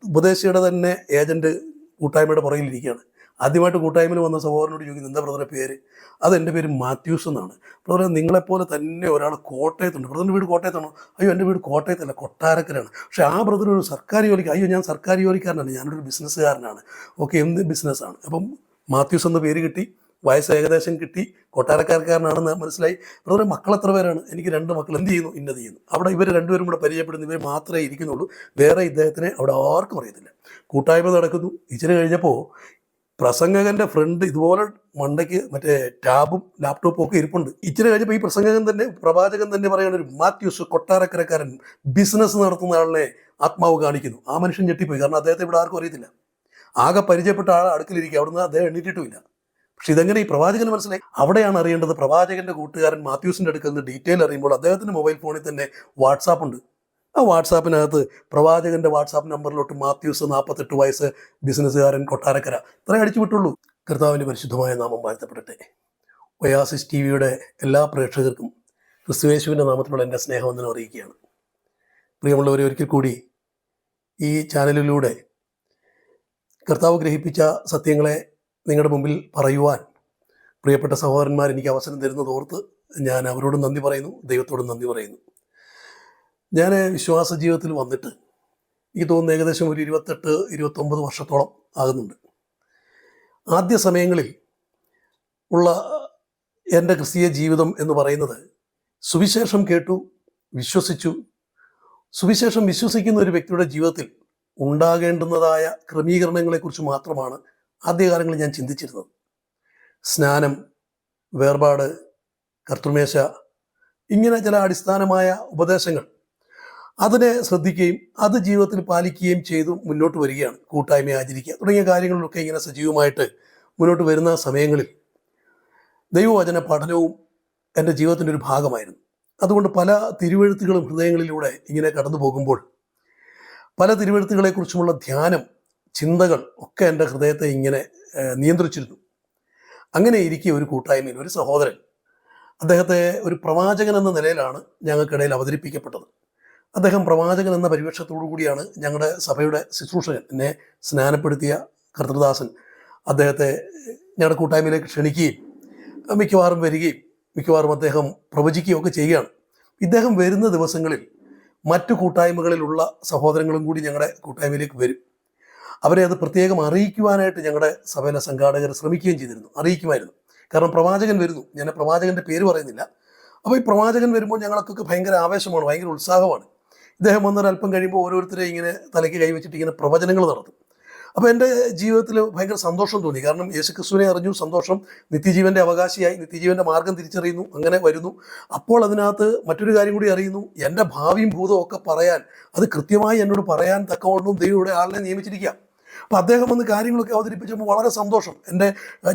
ഉപദേശിയുടെ തന്നെ ഏജൻറ്റ് കൂട്ടായ്മയുടെ പുറകിലിരിക്കുകയാണ്. ആദ്യമായിട്ട് കൂട്ടായ്മയിൽ വന്ന സഹോദരനോട് ചോദിക്കുന്നത് എന്താ ബ്രദറെ പേര്? അതെൻ്റെ പേര് മാത്യൂസ് എന്നാണ്. ബ്രദറെ നിങ്ങളെപ്പോലെ തന്നെ ഒരാൾ കോട്ടയത്തുണ്ട്. ബ്രദറിൻ്റെ വീട് കോട്ടയത്താണോ? അയ്യോ എൻ്റെ വീട് കോട്ടയത്തല്ല, കൊട്ടാരക്കരയാണ്. പക്ഷേ ആ ബ്രദർ ഒരു സർക്കാർ ജോലിക്ക്. അയ്യോ ഞാൻ സർക്കാർ ജോലിക്കാരനാണ്, ഞാനൊരു ബിസിനസ്സുകാരനാണ്. ഓക്കെ, എന്ത് ബിസിനസ്സാണ്? അപ്പം മാത്യൂസ് എന്ന പേര് കിട്ടി, വയസ്സ് ഏകദേശം കിട്ടി, കൊട്ടാരക്കാരനാണെന്ന് മനസ്സിലായി. ബ്രദറെ മക്കൾ എത്ര പേരാണ്? എനിക്ക് 2 മക്കൾ. എന്ത് ചെയ്യുന്നു? ഇന്നത് ചെയ്യുന്നു. അവിടെ ഇവർ രണ്ടുപേരും കൂടെ പരിചയപ്പെടുന്നു. ഇവർ മാത്രമേ ഇരിക്കുന്നുള്ളൂ, വേറെ ഇദ്ദേഹത്തിനെ അവിടെ ആർക്കും അറിയത്തില്ല. കൂട്ടായ്മ നടക്കുന്നു. ഇച്ചിരി കഴിഞ്ഞപ്പോൾ പ്രസംഗകൻ്റെ ഫ്രണ്ട് ഇതുപോലെ മണ്ടയ്ക്ക് മറ്റേ ടാബും ലാപ്ടോപ്പും ഒക്കെ ഇരിപ്പുണ്ട്. ഇച്ചിരി കഴിഞ്ഞപ്പോൾ ഈ പ്രവാചകൻ തന്നെ പറയുന്ന ഒരു മാത്യൂസ് കൊട്ടാരക്കരക്കാരൻ ബിസിനസ് നടത്തുന്ന ആളിനെ ആത്മാവ് കാണിക്കുന്നു. ആ മനുഷ്യൻ ഞെട്ടിപ്പോയി. കാരണം അദ്ദേഹത്തെ ഇവിടെ ആർക്കും അറിയത്തില്ല. ആകെ പരിചയപ്പെട്ട ആൾ അടുക്കലിരിക്കുക. അവിടുന്ന് അദ്ദേഹം എണ്ണീറ്റിട്ടുമില്ല. പക്ഷെ ഇതെങ്ങനെ ഈ പ്രവാചകന് മനസ്സിലായി? അവിടെയാണ് അറിയേണ്ടത്. പ്രവാചകന്റെ കൂട്ടുകാരൻ മാത്യൂസിൻ്റെ അടുക്കൽ നിന്ന് ഡീറ്റെയിൽ അറിയുമ്പോൾ അദ്ദേഹത്തിൻ്റെ മൊബൈൽ ഫോണിൽ തന്നെ വാട്സാപ്പ് ഉണ്ട്. ആ വാട്സാപ്പിനകത്ത് പ്രവാചകന്റെ വാട്സാപ്പ് നമ്പറിലോട്ട് മാത്യൂസ് 48 വയസ്സ് ബിസിനസ്സുകാരൻ കൊട്ടാരക്കര ഇത്രേ അടിച്ചു വിട്ടുള്ളൂ. കർത്താവിൻ്റെ പരിശുദ്ധമായ നാമം വാഴ്ത്തപ്പെടട്ടെ. ഒയാസിസ് ടിവിയുടെ എല്ലാ പ്രേക്ഷകർക്കും ക്രിസ്തുയേശുവിൻ്റെ നാമത്തിലുള്ള എൻ്റെ സ്നേഹവന്ദനം അറിയിക്കുകയാണ്. പ്രിയമുള്ളവരെ, ഒരിക്കൽ കൂടി ഈ ചാനലിലൂടെ കർത്താവ് ഗ്രഹിപ്പിച്ച സത്യങ്ങളെ നിങ്ങളുടെ മുമ്പിൽ പറയുവാൻ പ്രിയപ്പെട്ട സഹോദരന്മാർ എനിക്ക് അവസരം തരുന്നതോർത്ത് ഞാൻ അവരോടും നന്ദി പറയുന്നു, ദൈവത്തോടും നന്ദി പറയുന്നു. ഞാൻ വിശ്വാസ ജീവിതത്തിൽ വന്നിട്ട് എനിക്ക് തോന്നുന്നു ഏകദേശം ഒരു 28-29 വർഷത്തോളം ആകുന്നുണ്ട്. ആദ്യ സമയങ്ങളിൽ ഉള്ള എൻ്റെ ക്രിസ്തീയ ജീവിതം എന്ന് പറയുന്നത് സുവിശേഷം കേട്ടു, വിശ്വസിച്ചു. സുവിശേഷം വിശ്വസിക്കുന്ന ഒരു വ്യക്തിയുടെ ജീവിതത്തിൽ ഉണ്ടാകേണ്ടുന്നതായ ക്രമീകരണങ്ങളെക്കുറിച്ച് മാത്രമാണ് ആദ്യകാലങ്ങളിൽ ഞാൻ ചിന്തിച്ചിരുന്നത്. സ്നാനം, വേർപാട്, കർത്തൃമേശ, ഇങ്ങനെ ചില അടിസ്ഥാനമായ ഉപദേശങ്ങൾ, അതിനെ ശ്രദ്ധിക്കുകയും അത് ജീവിതത്തിൽ പാലിക്കുകയും ചെയ്തു മുന്നോട്ട് വരികയാണ്. കൂട്ടായ്മ ആചരിക്കുക തുടങ്ങിയ കാര്യങ്ങളിലൊക്കെ ഇങ്ങനെ സജീവമായിട്ട് മുന്നോട്ട് വരുന്ന സമയങ്ങളിൽ ദൈവവചന പഠനവും എൻ്റെ ജീവിതത്തിൻ്റെ ഒരു ഭാഗമായിരുന്നു. അതുകൊണ്ട് പല തിരുവെഴുത്തുകളും ഹൃദയങ്ങളിലൂടെ ഇങ്ങനെ കടന്നു പോകുമ്പോൾ പല തിരുവെഴുത്തുകളെക്കുറിച്ചുമുള്ള ധ്യാനം, ചിന്തകൾ ഒക്കെ എൻ്റെ ഹൃദയത്തെ ഇങ്ങനെ നിയന്ത്രിച്ചിരുന്നു. അങ്ങനെ ഇരിക്കെ ഒരു കൂട്ടായ്മയിൽ ഒരു സഹോദരൻ, അദ്ദേഹത്തെ ഒരു പ്രവാചകൻ എന്ന നിലയിലാണ് ഞങ്ങൾക്കിടയിൽ അവതരിപ്പിക്കപ്പെട്ടത്. അദ്ദേഹം പ്രവാചകൻ എന്ന പരിവേഷത്തോടു കൂടിയാണ് ഞങ്ങളുടെ സഭയുടെ ശുശ്രൂഷകൻ, എന്നെ സ്നാനപ്പെടുത്തിയ കർത്തൃദാസൻ, അദ്ദേഹത്തെ ഞങ്ങളുടെ കൂട്ടായ്മയിലേക്ക് ക്ഷണിക്കുകയും മിക്കവാറും വരികയും മിക്കവാറും അദ്ദേഹം പ്രവചിക്കുകയും ഒക്കെ ചെയ്യുകയാണ്. ഇദ്ദേഹം വരുന്ന ദിവസങ്ങളിൽ മറ്റു കൂട്ടായ്മകളിലുള്ള സഹോദരങ്ങളും കൂടി ഞങ്ങളുടെ കൂട്ടായ്മയിലേക്ക് വരും. അവരെ അത് പ്രത്യേകം അറിയിക്കുവാനായിട്ട് ഞങ്ങളുടെ സഭയിലെ സംഘാടകർ ശ്രമിക്കുകയും ചെയ്തിരുന്നു, അറിയിക്കുമായിരുന്നു. കാരണം പ്രവാചകൻ വരുന്നു, ഞാൻ പ്രവാചകൻ്റെ പേര് പറയുന്നില്ല. അപ്പോൾ ഈ പ്രവാചകൻ വരുമ്പോൾ ഞങ്ങൾക്കൊക്കെ ഭയങ്കര ആവേശമാണ്, ഭയങ്കര ഉത്സാഹമാണ്. ഇദ്ദേഹം വന്നൊരല്പം കഴിയുമ്പോൾ ഓരോരുത്തരെ ഇങ്ങനെ തലയ്ക്ക് കൈവച്ചിട്ട് ഇങ്ങനെ പ്രവചനങ്ങൾ നടത്തും. അപ്പോൾ എൻ്റെ ജീവിതത്തിൽ ഭയങ്കര സന്തോഷം തോന്നി. കാരണം യേശുക്രിസ്തുവിനെ അറിഞ്ഞു, സന്തോഷം, നിത്യജീവൻ്റെ അവകാശിയായി, നിത്യജീവൻ്റെ മാർഗം തിരിച്ചറിയുന്നു, അങ്ങനെ വരുന്നു. അപ്പോൾ അതിനകത്ത് മറ്റൊരു കാര്യം കൂടി അറിയുന്നു, എൻ്റെ ഭാവിയും ഭൂതവും ഒക്കെ പറയാൻ, അത് കൃത്യമായി എന്നോട് പറയാൻ തക്കവണ്ണം ദൈവയുടെ ആളിനെ നിയമിച്ചിരിക്കുക. അപ്പോൾ അദ്ദേഹം വന്ന് കാര്യങ്ങളൊക്കെ അവതരിപ്പിച്ചപ്പോൾ വളരെ സന്തോഷം.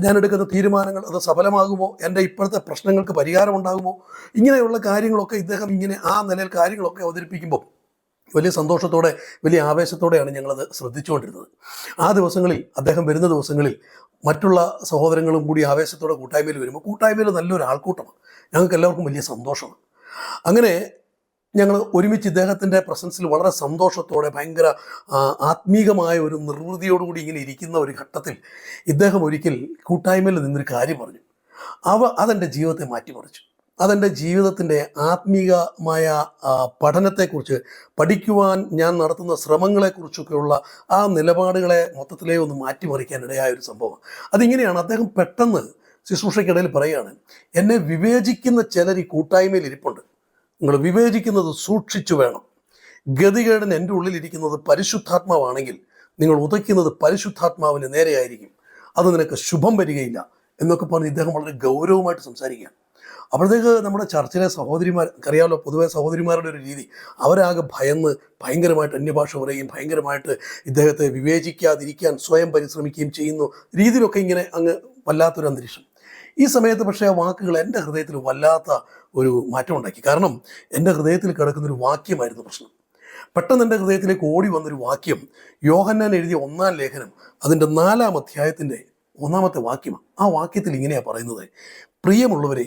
ഞാനെടുക്കുന്ന തീരുമാനങ്ങൾ അത് സഫലമാകുമോ, എൻ്റെ ഇപ്പോഴത്തെ പ്രശ്നങ്ങൾക്ക് പരിഹാരമുണ്ടാകുമോ, ഇങ്ങനെയുള്ള കാര്യങ്ങളൊക്കെ ഇദ്ദേഹം ഇങ്ങനെ ആ നിലയിൽ കാര്യങ്ങളൊക്കെ അവതരിപ്പിക്കുമ്പോൾ വലിയ സന്തോഷത്തോടെ, വലിയ ആവേശത്തോടെയാണ് ഞങ്ങളത് ശ്രദ്ധിച്ചുകൊണ്ടിരുന്നത്. ആ ദിവസങ്ങളിൽ, അദ്ദേഹം വരുന്ന ദിവസങ്ങളിൽ മറ്റുള്ള സഹോദരങ്ങളും കൂടി ആവേശത്തോടെ കൂട്ടായ്മയിൽ വരുമ്പോൾ കൂട്ടായ്മയിൽ നല്ലൊരു ആൾക്കൂട്ടമാണ്. ഞങ്ങൾക്ക് എല്ലാവർക്കും വലിയ സന്തോഷമാണ്. അങ്ങനെ ഞങ്ങൾ ഒരുമിച്ച് ഇദ്ദേഹത്തിൻ്റെ പ്രസൻസിൽ വളരെ സന്തോഷത്തോടെ, ഭയങ്കര ആത്മീകമായ ഒരു നിർവൃതിയോടുകൂടി ഇങ്ങനെ ഇരിക്കുന്ന ഒരു ഘട്ടത്തിൽ ഇദ്ദേഹം ഒരിക്കൽ കൂട്ടായ്മയിൽ നിന്നൊരു കാര്യം പറഞ്ഞു. അതെൻ്റെ ജീവിതത്തെ മാറ്റിമറിച്ചു. അതെൻ്റെ ജീവിതത്തിൻ്റെ ആത്മീകമായ പഠനത്തെക്കുറിച്ച്, പഠിക്കുവാൻ ഞാൻ നടത്തുന്ന ശ്രമങ്ങളെക്കുറിച്ചൊക്കെയുള്ള ആ നിലപാടുകളെ മൊത്തത്തിലേ ഒന്ന് മാറ്റിമറിക്കാൻ ഇടയായ ഒരു സംഭവം. അതിങ്ങനെയാണ്. അദ്ദേഹം പെട്ടെന്ന് ശുശ്രൂഷയ്ക്കിടയിൽ പറയുകയാണ്, എന്നെ വിവേചിക്കുന്ന ചിലർ ഈ കൂട്ടായ്മയിൽ ഇരിപ്പുണ്ട്, നിങ്ങൾ വിവേചിക്കുന്നത് സൂക്ഷിച്ചു വേണം. ഗതികേടൻ എൻ്റെ ഉള്ളിലിരിക്കുന്നത് പരിശുദ്ധാത്മാവാണെങ്കിൽ നിങ്ങൾ ഉദയ്ക്കുന്നത് പരിശുദ്ധാത്മാവിന് നേരെയായിരിക്കും, അത് നിനക്ക് ശുഭം വരികയില്ല എന്നൊക്കെ പറഞ്ഞ് ഇദ്ദേഹം വളരെ ഗൗരവമായിട്ട് സംസാരിക്കുകയാണ്. അപ്പോഴത്തേക്ക് നമ്മുടെ ചർച്ചിലെ സഹോദരിമാർ, അറിയാമല്ലോ പൊതുവെ സഹോദരിമാരുടെ ഒരു രീതി, അവരാകെ ഭയന്ന് ഭയങ്കരമായിട്ട് അന്യഭാഷ പറയുകയും ഭയങ്കരമായിട്ട് ഇദ്ദേഹത്തെ വിവേചിക്കാതിരിക്കാൻ സ്വയം പരിശ്രമിക്കുകയും ചെയ്യുന്ന രീതിയിലൊക്കെ ഇങ്ങനെ അങ്ങ് വല്ലാത്തൊരു അന്തരീക്ഷം. ഈ സമയത്ത് പക്ഷേ ആ വാക്കുകൾ എൻ്റെ ഹൃദയത്തിൽ വല്ലാത്ത ഒരു മാറ്റം ഉണ്ടാക്കി. കാരണം എൻ്റെ ഹൃദയത്തിൽ കിടക്കുന്നൊരു വാക്യമായിരുന്നു പ്രശ്നം. പെട്ടെന്ന് എൻ്റെ ഹൃദയത്തിലേക്ക് ഓടി വന്നൊരു വാക്യം യോഹന്നാൻ എഴുതിയ 1-ാം ലേഖനം അതിൻ്റെ 4-ാം അധ്യായത്തിൻ്റെ 1-ാമത്തെ വാക്യമാണ്. ആ വാക്യത്തിൽ ഇങ്ങനെയാണ് പറയുന്നത്, പ്രിയമുള്ളവരെ,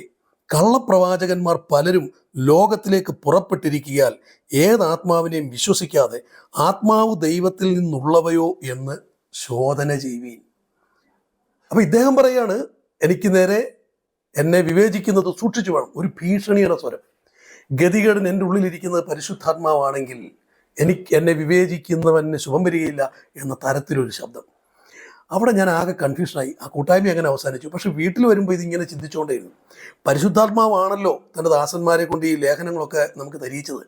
കള്ളപ്രവാചകന്മാർ പലരും ലോകത്തിലേക്ക് പുറപ്പെട്ടിരിക്കിയാൽ ഏതാത്മാവിനെയും വിശ്വസിക്കാതെ ആത്മാവ് ദൈവത്തിൽ നിന്നുള്ളവയോ എന്ന് ശോധന ചെയ്യുവീൻ. അപ്പൊ ഇദ്ദേഹം പറയാണ്, എനിക്ക് നേരെ എന്നെ വിവേചിക്കുന്നത് സൂക്ഷിച്ചു വേണം. ഒരു ഭീഷണിയുടെ സ്വരം. ഗതികേടിന് എൻ്റെ ഉള്ളിലിരിക്കുന്നത് പരിശുദ്ധാത്മാവാണെങ്കിൽ എന്നെ വിവേചിക്കുന്നവന് ശുഭം വരികയില്ല എന്ന തരത്തിലൊരു ശബ്ദം. അവിടെ ഞാൻ ആകെ കൺഫ്യൂഷനായി. ആ കൂട്ടായ്മ അങ്ങനെ അവസാനിച്ചു. പക്ഷെ വീട്ടിൽ വരുമ്പോൾ ഇതിങ്ങനെ ചിന്തിച്ചുകൊണ്ടേയിരുന്നു. പരിശുദ്ധാത്മാവാണല്ലോ തൻ്റെ ദാസന്മാരെ കൊണ്ട് ഈ ലേഖനങ്ങളൊക്കെ നമുക്ക് തരിയിച്ചത്.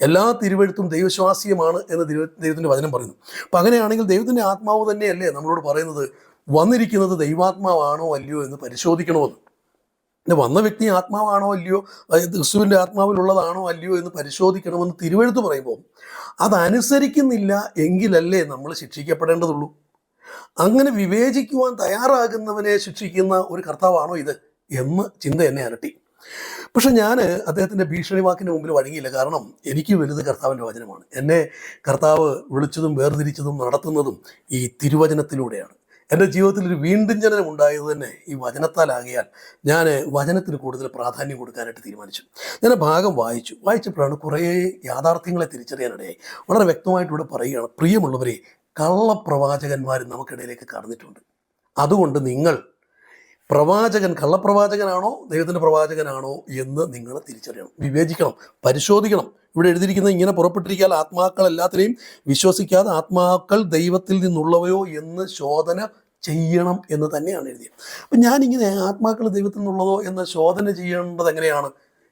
എല്ലാ തിരുവെഴുത്തും ദൈവശ്വാസീയമാണ് എന്ന് ദൈവത്തിൻ്റെ വചനം പറയുന്നു. അപ്പം അങ്ങനെയാണെങ്കിൽ ദൈവത്തിൻ്റെ ആത്മാവ് തന്നെയല്ലേ നമ്മളോട് പറയുന്നത് വന്നിരിക്കുന്നത് ദൈവാത്മാവാണോ അല്ലയോ എന്ന് പരിശോധിക്കണമെന്ന്. പിന്നെ വന്ന വ്യക്തി ആത്മാവാണോ അല്ലയോ, ക്രിസ്തുവിൻ്റെ ആത്മാവിലുള്ളതാണോ അല്ലയോ എന്ന് പരിശോധിക്കണമെന്ന് തിരുവെഴുത്ത് പറയുമ്പോൾ അതനുസരിക്കുന്നില്ല എങ്കിലല്ലേ നമ്മൾ ശിക്ഷിക്കപ്പെടേണ്ടതുള്ളൂ. അങ്ങനെ വിവേചിക്കുവാൻ തയ്യാറാകുന്നവനെ ശിക്ഷിക്കുന്ന ഒരു കർത്താവാണോ ഇത് എന്ന് ചിന്ത എന്നെ അലട്ടി. പക്ഷെ ഞാൻ അദ്ദേഹത്തിൻ്റെ ഭീഷണി വാക്കിന് മുമ്പിൽ വഴങ്ങിയില്ല. കാരണം എനിക്ക് വലുത് കർത്താവിൻ്റെ വചനമാണ്. എന്നെ കർത്താവ് വിളിച്ചതും വേർതിരിച്ചതും നടത്തുന്നതും ഈ തിരുവചനത്തിലൂടെയാണ്. എൻ്റെ ജീവിതത്തിൽ ഒരു വീണ്ടും ജനനം ഉണ്ടായത് തന്നെ ഈ വചനത്താലാകിയാൽ ഞാൻ വചനത്തിന് കൂടുതൽ പ്രാധാന്യം കൊടുക്കാനായിട്ട് തീരുമാനിച്ചു. ഞാൻ ആ ഭാഗം വായിച്ചപ്പോഴാണ് കുറേ യാഥാർത്ഥ്യങ്ങളെ തിരിച്ചറിയാനിടയായി. വളരെ വ്യക്തമായിട്ടിവിടെ പറയുകയാണ്, പ്രിയമുള്ളവരെ, കള്ളപ്രവാചകന്മാർ നമുക്കിടയിലേക്ക് കടന്നിട്ടുണ്ട്. അതുകൊണ്ട് നിങ്ങൾ കള്ളപ്രവാചകനാണോ ദൈവത്തിൻ്റെ പ്രവാചകനാണോ എന്ന് നിങ്ങൾ തിരിച്ചറിയണം, വിവേചിക്കണം, പരിശോധിക്കണം. ഇവിടെ എഴുതിയിരിക്കുന്നത് ഇങ്ങനെ പുറപ്പെട്ടിരിക്കാൻ ആത്മാക്കൾ എല്ലാത്തിനെയും വിശ്വസിക്കാതെ ആത്മാക്കൾ ദൈവത്തിൽ നിന്നുള്ളവയോ എന്ന് ശോധന ചെയ്യണം എന്ന് തന്നെയാണ് എഴുതിയത്. അപ്പം ഞാനിങ്ങനെ ആത്മാക്കൾ ദൈവത്തിൽ നിന്നുള്ളതോ എന്ന് ശോധന ചെയ്യേണ്ടത്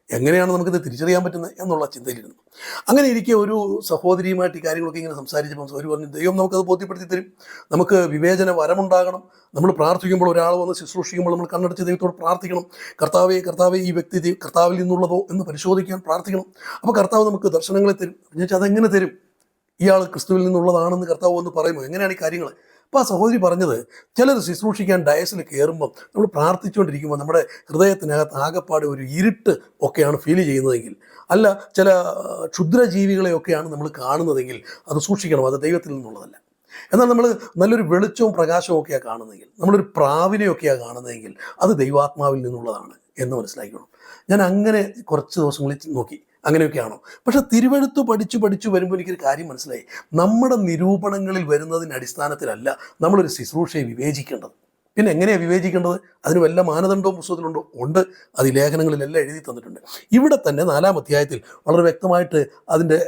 എങ്ങനെയാണ് നമുക്കിത് തിരിച്ചറിയാൻ പറ്റുന്നത് എന്നുള്ള ചിന്തയിലിരുന്നു. അങ്ങനെ ഇരിക്കെ ഒരു സഹോദരിയുമായിട്ട് ഈ കാര്യങ്ങളൊക്കെ ഇങ്ങനെ സംസാരിച്ചപ്പോൾ സഹോദരി പറഞ്ഞു, ദൈവം നമുക്കത് ബോധ്യപ്പെടുത്തി തരും. നമുക്ക് വിവേചന വരമുണ്ടാകണം. നമ്മൾ പ്രാർത്ഥിക്കുമ്പോൾ, ഒരാൾ വന്ന് ശുശ്രൂഷിക്കുമ്പോൾ നമ്മൾ കണ്ണടച്ച് ദൈവത്തോട് പ്രാർത്ഥിക്കണം. കർത്താവേ ഈ വ്യക്തി കർത്താവിൽ നിന്നുള്ളതോ എന്ന് പരിശോധിക്കാൻ പ്രാർത്ഥിക്കണം. അപ്പോൾ കർത്താവ് നമുക്ക് ദർശനങ്ങളെ തരും. ഞാൻ ചോദിച്ചാൽ അതെങ്ങനെ തരും? ഇയാൾ ക്രിസ്തുവിൽ നിന്നുള്ളതാണെന്ന് കർത്താവ് എന്ന് പറയുമ്പോൾ എങ്ങനെയാണ് ഈ കാര്യങ്ങൾ? അപ്പോൾ ആ സഹോദരി പറഞ്ഞത്, ചിലർ ശുശ്രൂഷിക്കാൻ ഡയസിൽ കയറുമ്പം നമ്മൾ പ്രാർത്ഥിച്ചുകൊണ്ടിരിക്കുമ്പോൾ നമ്മുടെ ഹൃദയത്തിനകത്ത് ആകെപ്പാട് ഒരു ഇരുട്ട് ഒക്കെയാണ് ഫീൽ ചെയ്യുന്നതെങ്കിൽ, അല്ല ചില ക്ഷുദ്രജീവികളെയൊക്കെയാണ് നമ്മൾ കാണുന്നതെങ്കിൽ അത് സൂക്ഷിക്കണം, അത് ദൈവത്തിൽ നിന്നുള്ളതല്ല. എന്നാൽ നമ്മൾ നല്ലൊരു വെളിച്ചവും പ്രകാശവും ഒക്കെയാണ് കാണുന്നതെങ്കിൽ, നമ്മളൊരു പ്രാവിനെയൊക്കെയാണ് കാണുന്നതെങ്കിൽ അത് ദൈവാത്മാവിൽ നിന്നുള്ളതാണ് എന്ന് മനസ്സിലാക്കണം. ഞാൻ അങ്ങനെ കുറച്ച് ദിവസങ്ങളിൽ നോക്കി, അങ്ങനെയൊക്കെയാണോ? പക്ഷെ തിരുവെഴുത്ത് പഠിച്ചു വരുമ്പോൾ എനിക്കൊരു കാര്യം മനസ്സിലായി. നമ്മുടെ നിരൂപണങ്ങളിൽ വരുന്നതിൻ്റെ അടിസ്ഥാനത്തിലല്ല നമ്മളൊരു ശുശ്രൂഷയെ വിവേചിക്കേണ്ടത്. പിന്നെ എങ്ങനെയാണ് വിവേചിക്കേണ്ടത്? അതിന് വല്ല മാനദണ്ഡവും പുസ്തകത്തിലുണ്ടോ? ഉണ്ട്. അത് ഈ ലേഖനങ്ങളിലെല്ലാം എഴുതി തന്നിട്ടുണ്ട്. ഇവിടെ തന്നെ 4-ാം അധ്യായത്തിൽ വളരെ വ്യക്തമായിട്ട് അതിൻ്റെ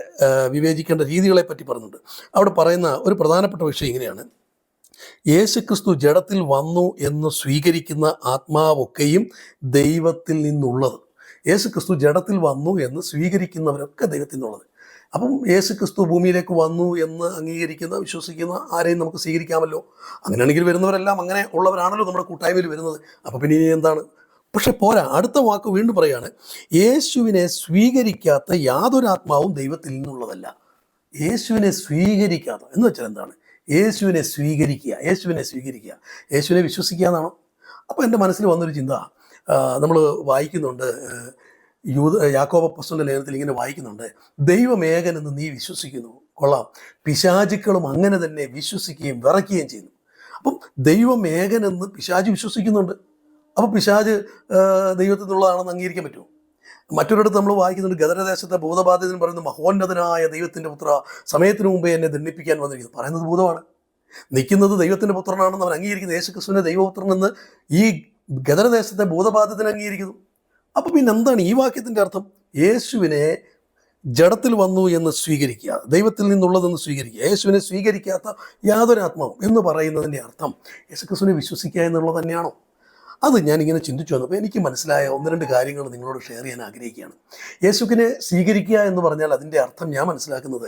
വിവേചിക്കേണ്ട രീതികളെ പറ്റി പറയുന്നുണ്ട്. അവിടെ പറയുന്ന ഒരു പ്രധാനപ്പെട്ട വിഷയം ഇങ്ങനെയാണ്: യേശുക്രിസ്തു ജഡത്തിൽ വന്നു എന്ന് സ്വീകരിക്കുന്ന ആത്മാവൊക്കെയും ദൈവത്തിൽ നിന്നുള്ളത്. യേശുക്രിസ്തു ജഡത്തിൽ വന്നു എന്ന് സ്വീകരിക്കുന്നവരൊക്കെ ദൈവത്തിൽ നിന്നുള്ളത്. അപ്പം യേശുക്രിസ്തു ഭൂമിയിലേക്ക് വന്നു എന്ന് വിശ്വസിക്കുന്ന ആരെയും നമുക്ക് സ്വീകരിക്കാമല്ലോ. അങ്ങനെയാണെങ്കിൽ വരുന്നവരെല്ലാം അങ്ങനെ ഉള്ളവരാണല്ലോ നമ്മുടെ കൂട്ടായ്മയിൽ വരുന്നത്. അപ്പോൾ പിന്നെ ഇനി എന്താണ്? പക്ഷെ പോരാ, അടുത്ത വാക്ക് വീണ്ടും പറയാണ്, യേശുവിനെ സ്വീകരിക്കാത്ത യാതൊരു ആത്മാവും ദൈവത്തിൽ നിന്നുള്ളതല്ല. യേശുവിനെ സ്വീകരിക്കാത്ത എന്ന് വെച്ചാൽ എന്താണ്? യേശുവിനെ സ്വീകരിക്കുക, യേശുവിനെ വിശ്വസിക്കുക എന്നാണോ? അപ്പോൾ എൻ്റെ മനസ്സിൽ വന്നൊരു ചിന്ത, നമ്മൾ വായിക്കുന്നുണ്ട്, യാക്കോബ് അപ്പോസ്തലന്റെ ലേഖനത്തിൽ ഇങ്ങനെ വായിക്കുന്നുണ്ട്, ദൈവമേകനെന്ന് നീ വിശ്വസിക്കുന്നു. കൊള്ളാം. പിശാചുക്കളും അങ്ങനെ തന്നെ വിശ്വസിക്കുകയും വിറയ്ക്കുകയും ചെയ്യുന്നു. അപ്പം ദൈവമേകനെന്ന് പിശാച് വിശ്വസിക്കുന്നുണ്ട്. അപ്പോൾ പിശാച് ദൈവത്തിൽ നിന്നുള്ളതാണെന്ന് അംഗീകരിക്കാൻ പറ്റുമോ? മറ്റൊരിടത്ത് നമ്മൾ വായിക്കുന്നുണ്ട്, ഗദരദേശത്തെ ഭൂതബാധിതൻ പറയുന്ന, മഹോന്നതനായ ദൈവത്തിൻ്റെ പുത്ര, സമയത്തിന് മുമ്പേ എന്നെ ദണ്ഡിപ്പിക്കാൻ വന്നിരിക്കുന്നു. പറയുന്നത് ഭൂതമാണ്. നിൽക്കുന്നത് ദൈവത്തിൻ്റെ പുത്രനാണെന്ന് അവൻ അംഗീകരിക്കുന്നത്. യേശുക്രിസ്തുവിനെ ദൈവപുത്രനെന്ന് ഈ ഗദരദേശത്തെ ഭൂതബാധിതൻ അംഗീകരിക്കുന്നു. അപ്പോൾ പിന്നെ എന്താണ് ഈ വാക്യത്തിൻ്റെ അർത്ഥം? യേശുവിനെ ജഡത്തിൽ വന്നു എന്ന് സ്വീകരിക്കുക, ദൈവത്തിൽ നിന്നുള്ളതെന്ന് സ്വീകരിക്കുക, യേശുവിനെ സ്വീകരിക്കാത്ത യാതൊരു ആത്മാവും എന്ന് പറയുന്നതിൻ്റെ അർത്ഥം യേശുക്രിസ്തുവിനെ വിശ്വസിക്കുക എന്നുള്ളത് തന്നെയാണോ? അത് ഞാനിങ്ങനെ ചിന്തിച്ചു വന്നപ്പോൾ എനിക്ക് മനസ്സിലായ 1-2 കാര്യങ്ങൾ നിങ്ങളോട് ഷെയർ ചെയ്യാൻ ആഗ്രഹിക്കുകയാണ്. യേശുവിനെ സ്വീകരിക്കുക എന്ന് പറഞ്ഞാൽ അതിൻ്റെ അർത്ഥം ഞാൻ മനസ്സിലാക്കുന്നത്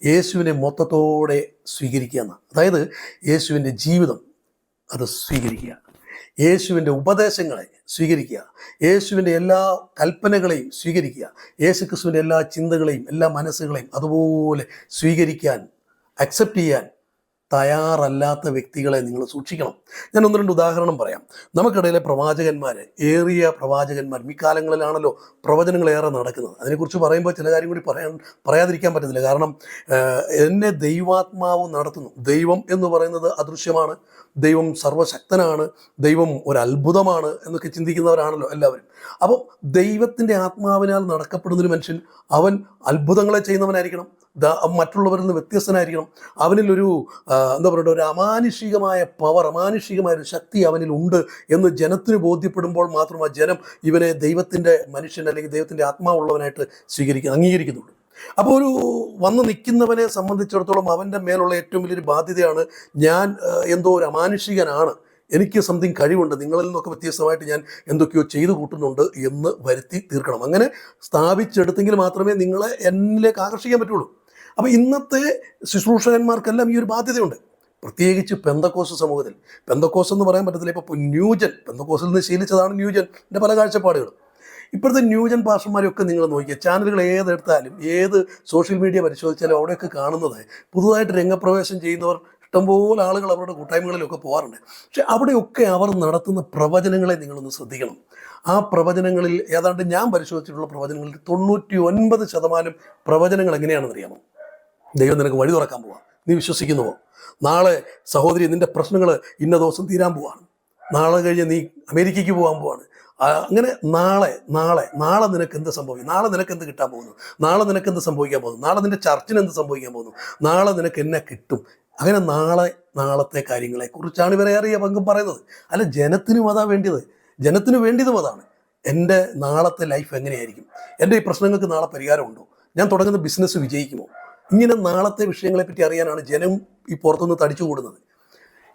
യേശുവിനെ മൊത്തത്തോടെ സ്വീകരിക്കുക എന്നാണ്. അതായത് യേശുവിൻ്റെ ജീവിതം അത് സ്വീകരിക്കുക, യേശുവിൻ്റെ ഉപദേശങ്ങളെ സ്വീകരിക്കുക, യേശുവിൻ്റെ എല്ലാ കൽപ്പനകളെയും സ്വീകരിക്കുക, യേശുക്രിസ്തുവിൻ്റെ എല്ലാ ചിന്തകളെയും എല്ലാ മനസ്സുകളെയും അതുപോലെ സ്വീകരിക്കാൻ, അക്സെപ്റ്റ് ചെയ്യാൻ തയ്യാറല്ലാത്ത വ്യക്തികളെ നിങ്ങൾ സൂക്ഷിക്കണം. ഞാൻ ഒന്ന് രണ്ട് ഉദാഹരണം പറയാം. നമുക്കിടയിലെ പ്രവാചകന്മാർ, ഏറിയ പ്രവാചകന്മാർ, ഈ കാലങ്ങളിലാണല്ലോ പ്രവചനങ്ങളേറെ നടക്കുന്നത്. അതിനെക്കുറിച്ച് പറയുമ്പോൾ ചില കാര്യം കൂടി പറയാതിരിക്കാൻ പറ്റത്തില്ല. കാരണം എന്നെ ദൈവാത്മാവ് നടത്തുന്നു. ദൈവം എന്ന് പറയുന്നത് അദൃശ്യമാണ്, ദൈവം സർവശക്തനാണ്, ദൈവം ഒരു അത്ഭുതമാണ് എന്നൊക്കെ ചിന്തിക്കുന്നവരാണല്ലോ എല്ലാവരും. അപ്പോൾ ദൈവത്തിൻ്റെ ആത്മാവിനാൽ നടക്കപ്പെടുന്നൊരു മനുഷ്യൻ അവൻ അത്ഭുതങ്ങളെ ചെയ്യുന്നവനായിരിക്കണം, മറ്റുള്ളവരിൽ നിന്ന് വ്യത്യസ്തനായിരിക്കണം. അവനിലൊരു എന്താ പറയുക, ഒരു അമാനുഷികമായ പവർ, അമാനുഷികമായ ഒരു ശക്തി അവനിൽ ഉണ്ട് എന്ന് ജനത്തിന് ബോധ്യപ്പെടുമ്പോൾ മാത്രം ആ ജനം ഇവനെ ദൈവത്തിൻ്റെ മനുഷ്യൻ അല്ലെങ്കിൽ ദൈവത്തിൻ്റെ ആത്മാവുള്ളവനായിട്ട് അംഗീകരിക്കുന്നുള്ളൂ. അപ്പോൾ ഒരു വന്ന് നിൽക്കുന്നവനെ സംബന്ധിച്ചിടത്തോളം അവൻ്റെ മേലുള്ള ഏറ്റവും വലിയൊരു ബാധ്യതയാണ്, ഞാൻ എന്തോ ഒരു അമാനുഷികനാണ്, എനിക്ക് സംതിങ് കഴിവുണ്ട്, നിങ്ങളിൽ നിന്നൊക്കെ വ്യത്യസ്തമായിട്ട് ഞാൻ എന്തൊക്കെയോ ചെയ്തു കൂട്ടുന്നുണ്ട് എന്ന് വരുത്തി തീർക്കണം. അങ്ങനെ സ്ഥാപിച്ചെടുത്തെങ്കിൽ മാത്രമേ നിങ്ങളെ എന്നിലേക്ക് ആകർഷിക്കാൻ പറ്റുള്ളൂ. അപ്പോൾ ഇന്നത്തെ ശുശ്രൂഷകന്മാർക്കെല്ലാം ഈ ഒരു ബാധ്യതയുണ്ട്, പ്രത്യേകിച്ച് പെന്തക്കോസ് സമൂഹത്തിൽ. പെന്തക്കോസ് എന്ന് പറയാൻ പറ്റത്തില്ല, ഇപ്പോൾ ന്യൂജൻ, പെന്തക്കോസിൽ നിന്ന് ശീലിച്ചതാണ് ന്യൂജൻ്റെ പല കാഴ്ചപ്പാടുകളും. ഇപ്പോഴത്തെ ന്യൂജൻ പാസ്റ്റർമാരെയൊക്കെ നിങ്ങൾ നോക്കിയാൽ ചാനലുകൾ ഏതെടുത്താലും ഏത് സോഷ്യൽ മീഡിയ പരിശോധിച്ചാലും അവിടെയൊക്കെ കാണുന്നത് പുതുതായിട്ട് രംഗപ്രവേശം ചെയ്യുന്നവർ ഇഷ്ടംപോലെ ആളുകൾ അവരുടെ കൂട്ടായ്മകളിലൊക്കെ പോകാറുണ്ട്. പക്ഷെ അവിടെയൊക്കെ അവർ നടത്തുന്ന പ്രവചനങ്ങളെ നിങ്ങളൊന്ന് ശ്രദ്ധിക്കണം. ആ പ്രവചനങ്ങളിൽ ഏതാണ്ട് ഞാൻ പരിശോധിച്ചിട്ടുള്ള പ്രവചനങ്ങളിൽ 99% പ്രവചനങ്ങൾ എങ്ങനെയാണെന്ന് അറിയാമോ? ദൈവം നിനക്ക് വഴി തുറക്കാൻ പോവാം, നീ വിശ്വസിക്കുന്നുവോ? നാളെ സഹോദരി നിൻ്റെ പ്രശ്നങ്ങൾ ഇന്ന ദിവസം തീരാൻ പോവാണ്, നാളെ കഴിഞ്ഞ് നീ അമേരിക്കയ്ക്ക് പോകാൻ പോവാണ്, അങ്ങനെ നാളെ നാളെ നാളെ നിനക്ക് എന്ത് സംഭവിക്കും, നാളെ നിനക്ക് എന്ത് കിട്ടാൻ പോകുന്നു, നാളെ നിനക്ക് എന്ത് സംഭവിക്കാൻ പോകുന്നു, നാളെ നിൻ്റെ ചർച്ചിന് എന്ത് സംഭവിക്കാൻ പോകുന്നു, നാളെ നിനക്ക് എന്നെ കിട്ടും. അങ്ങനെ നാളത്തെ കാര്യങ്ങളെക്കുറിച്ചാണ് ഇവരേറിയ പങ്കും പറയുന്നത്. അല്ല, ജനത്തിനും അതാ വേണ്ടിയത്, ജനത്തിന് വേണ്ടിയതും അതാണ്. എൻ്റെ നാളത്തെ ലൈഫ് എങ്ങനെയായിരിക്കും, എൻ്റെ ഈ പ്രശ്നങ്ങൾക്ക് നാളെ പരിഹാരമുണ്ടോ, ഞാൻ തുടങ്ങുന്ന ബിസിനസ് വിജയിക്കുമോ, ഇങ്ങനെ നാളത്തെ വിഷയങ്ങളെപ്പറ്റി അറിയാനാണ് ജനം ഈ പുറത്തുനിന്ന് തടിച്ചു കൂടുന്നത്.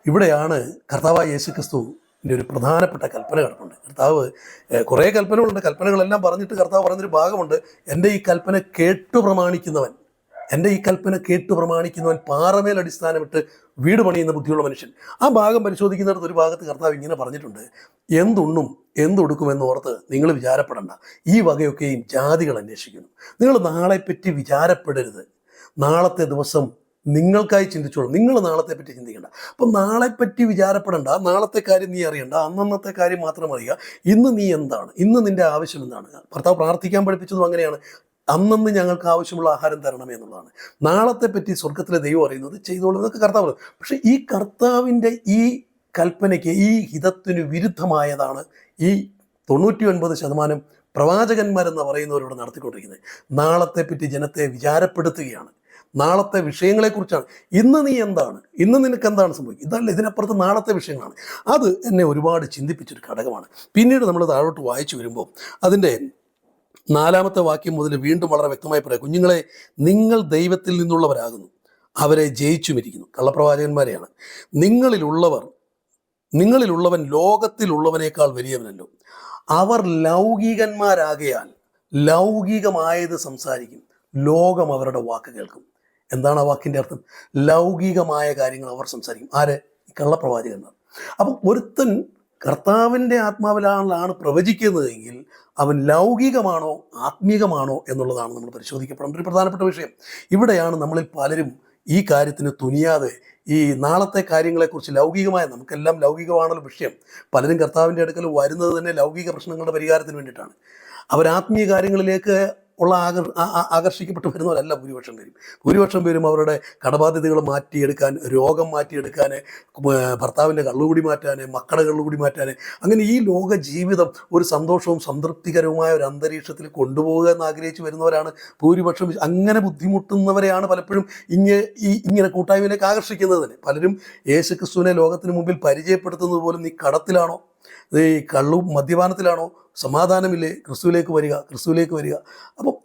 ഇവിടെയാണ് കർത്താവായ യേശു ക്രിസ്തുവിൻ്റെ ഒരു പ്രധാനപ്പെട്ട കൽപ്പന കിടപ്പുണ്ട്. കർത്താവ് കുറേ കൽപ്പനകളുണ്ട്, കൽപ്പനകളെല്ലാം പറഞ്ഞിട്ട് കർത്താവ് പറഞ്ഞൊരു ഭാഗമുണ്ട്, എൻ്റെ ഈ കൽപ്പന കേട്ടു പ്രമാണിക്കുന്നവൻ, എൻ്റെ ഈ കൽപ്പന കേട്ടു പ്രമാണിക്കുന്നവൻ പാറമേൽ അടിസ്ഥാനമിട്ട് വീട് പണിയുന്ന ബുദ്ധിയുള്ള മനുഷ്യൻ. ആ ഭാഗം പരിശോധിക്കുന്നിടത്ത് ഒരു ഭാഗത്ത് കർത്താവ് ഇങ്ങനെ പറഞ്ഞിട്ടുണ്ട്, എന്തുണ്ണും എന്തൊടുക്കുമെന്ന് ഓർത്ത് നിങ്ങൾ വിചാരപ്പെടണ്ട, ഈ വകയൊക്കെയും ജാതികൾ അന്വേഷിക്കുന്നു. നിങ്ങൾ നാളെപ്പറ്റി വിചാരപ്പെടരുത്, നാളത്തെ ദിവസം നിങ്ങൾക്കായി ചിന്തിച്ചോളൂ, നിങ്ങൾ നാളത്തെ പറ്റി ചിന്തിക്കേണ്ട. അപ്പം നാളെപ്പറ്റി വിചാരപ്പെടേണ്ട, നാളത്തെ കാര്യം നീ അറിയണ്ട, അന്നത്തെ കാര്യം മാത്രം അറിയുക. ഇന്ന് നീ എന്താണ്, ഇന്ന് നിൻ്റെ ആവശ്യം എന്താണ്? ഭർത്താവ് പ്രാർത്ഥിക്കാൻ പഠിപ്പിച്ചതും അങ്ങനെയാണ്, അന്നന്ന് ഞങ്ങൾക്ക് ആവശ്യമുള്ള ആഹാരം തരണമേ എന്നുള്ളതാണ്. നാളത്തെ പറ്റി സ്വർഗത്തിലെ ദൈവം അറിയുന്നത് ചെയ്തോളൂ എന്നൊക്കെ കർത്താവ് പറയും. പക്ഷേ ഈ കർത്താവിൻ്റെ ഈ കൽപ്പനയ്ക്ക്, ഈ ഹിതത്തിന് വിരുദ്ധമായതാണ് ഈ 99% പ്രവാചകന്മാരെന്ന് പറയുന്നവരോട് നടത്തിക്കൊണ്ടിരിക്കുന്നത്. നാളത്തെ പറ്റി ജനത്തെ വിചാരപ്പെടുത്തുകയാണ്, നാളത്തെ വിഷയങ്ങളെക്കുറിച്ചാണ്. ഇന്ന് നീ എന്താണ്, ഇന്ന് നിനക്ക് എന്താണ് സംഭവിക്കുക, ഇതല്ല, ഇതിനപ്പുറത്ത് നാളത്തെ വിഷയങ്ങളാണ്. അത് എന്നെ ഒരുപാട് ചിന്തിപ്പിച്ചൊരു ഘടകമാണ്. പിന്നീട് നമ്മൾ താഴോട്ട് വായിച്ചു വരുമ്പോൾ അതിൻ്റെ 4-ാമത്തെ വാക്യം മുതൽ വീണ്ടും വളരെ വ്യക്തമായി പറയാം, കുഞ്ഞുങ്ങളെ, നിങ്ങൾ ദൈവത്തിൽ നിന്നുള്ളവരാകുന്നു, അവരെ ജയിച്ചുമിരിക്കുന്നു. കള്ളപ്രവാചകന്മാരെയാണ്. നിങ്ങളിലുള്ളവൻ ലോകത്തിലുള്ളവനേക്കാൾ വലിയവനല്ലോ. അവർ ലൗകികന്മാരാകയാൽ ലൗകികമായത് സംസാരിക്കും, ലോകം അവരുടെ വാക്ക് കേൾക്കും. എന്താണ് ആ വാക്കിൻ്റെ അർത്ഥം? ലൗകികമായ കാര്യങ്ങൾ അവർ സംസാരിക്കും. ആര്? കള്ളപ്രവാചകന്മാർ. അപ്പം ഒരുത്തൻ കർത്താവിൻ്റെ ആത്മാവിലാണ് പ്രവചിക്കുന്നതെങ്കിൽ അവൻ ലൗകികമാണോ ആത്മീകമാണോ എന്നുള്ളതാണ് നമ്മൾ പരിശോധിക്കപ്പെടേണ്ട ഒരു പ്രധാനപ്പെട്ട വിഷയം. ഇവിടെയാണ് നമ്മളിൽ പലരും ഈ കാര്യത്തിന് തുനിയാതെ ഈ നാളത്തെ കാര്യങ്ങളെക്കുറിച്ച് ലൗകികമായ, നമുക്കെല്ലാം ലൗകികമാണല്ലോ വിഷയം, പലരും കർത്താവിൻ്റെ അടുക്കൽ വരുന്നത് തന്നെ ലൗകിക പ്രശ്നങ്ങളുടെ പരിഹാരത്തിന് വേണ്ടിയിട്ടാണ്. അവരാത്മീയ കാര്യങ്ങളിലേക്ക് ഉള്ള ആകർഷിക്കപ്പെട്ട് വരുന്നവരല്ല ഭൂരിപക്ഷം പേരും അവരുടെ കടബാധ്യതകൾ മാറ്റിയെടുക്കാൻ, രോഗം മാറ്റിയെടുക്കാൻ, ഭർത്താവിൻ്റെ കള്ളുകൂടി മാറ്റാൻ, മക്കളുടെ കള്ളുകൂടി മാറ്റാൻ, അങ്ങനെ ഈ ലോക ജീവിതം ഒരു സന്തോഷവും സംതൃപ്തികരവുമായ ഒരു അന്തരീക്ഷത്തിൽ കൊണ്ടുപോകുക എന്ന് ആഗ്രഹിച്ച് വരുന്നവരാണ് ഭൂരിപക്ഷം. അങ്ങനെ ബുദ്ധിമുട്ടുന്നവരെയാണ് പലപ്പോഴും ഇങ്ങനെ കൂട്ടായ്മയിലേക്ക് ആകർഷിക്കുന്നത് തന്നെ. പലരും യേശു ക്രിസ്തുവിനെ ലോകത്തിന് മുമ്പിൽ പരിചയപ്പെടുത്തുന്നത് പോലും നീ കടത്തിലാണോ, ഈ കള്ളും മദ്യപാനത്തിലാണോ, സമാധാനമില്ലേ, ക്രിസ്തുവിലേക്ക് വരിക. അപ്പം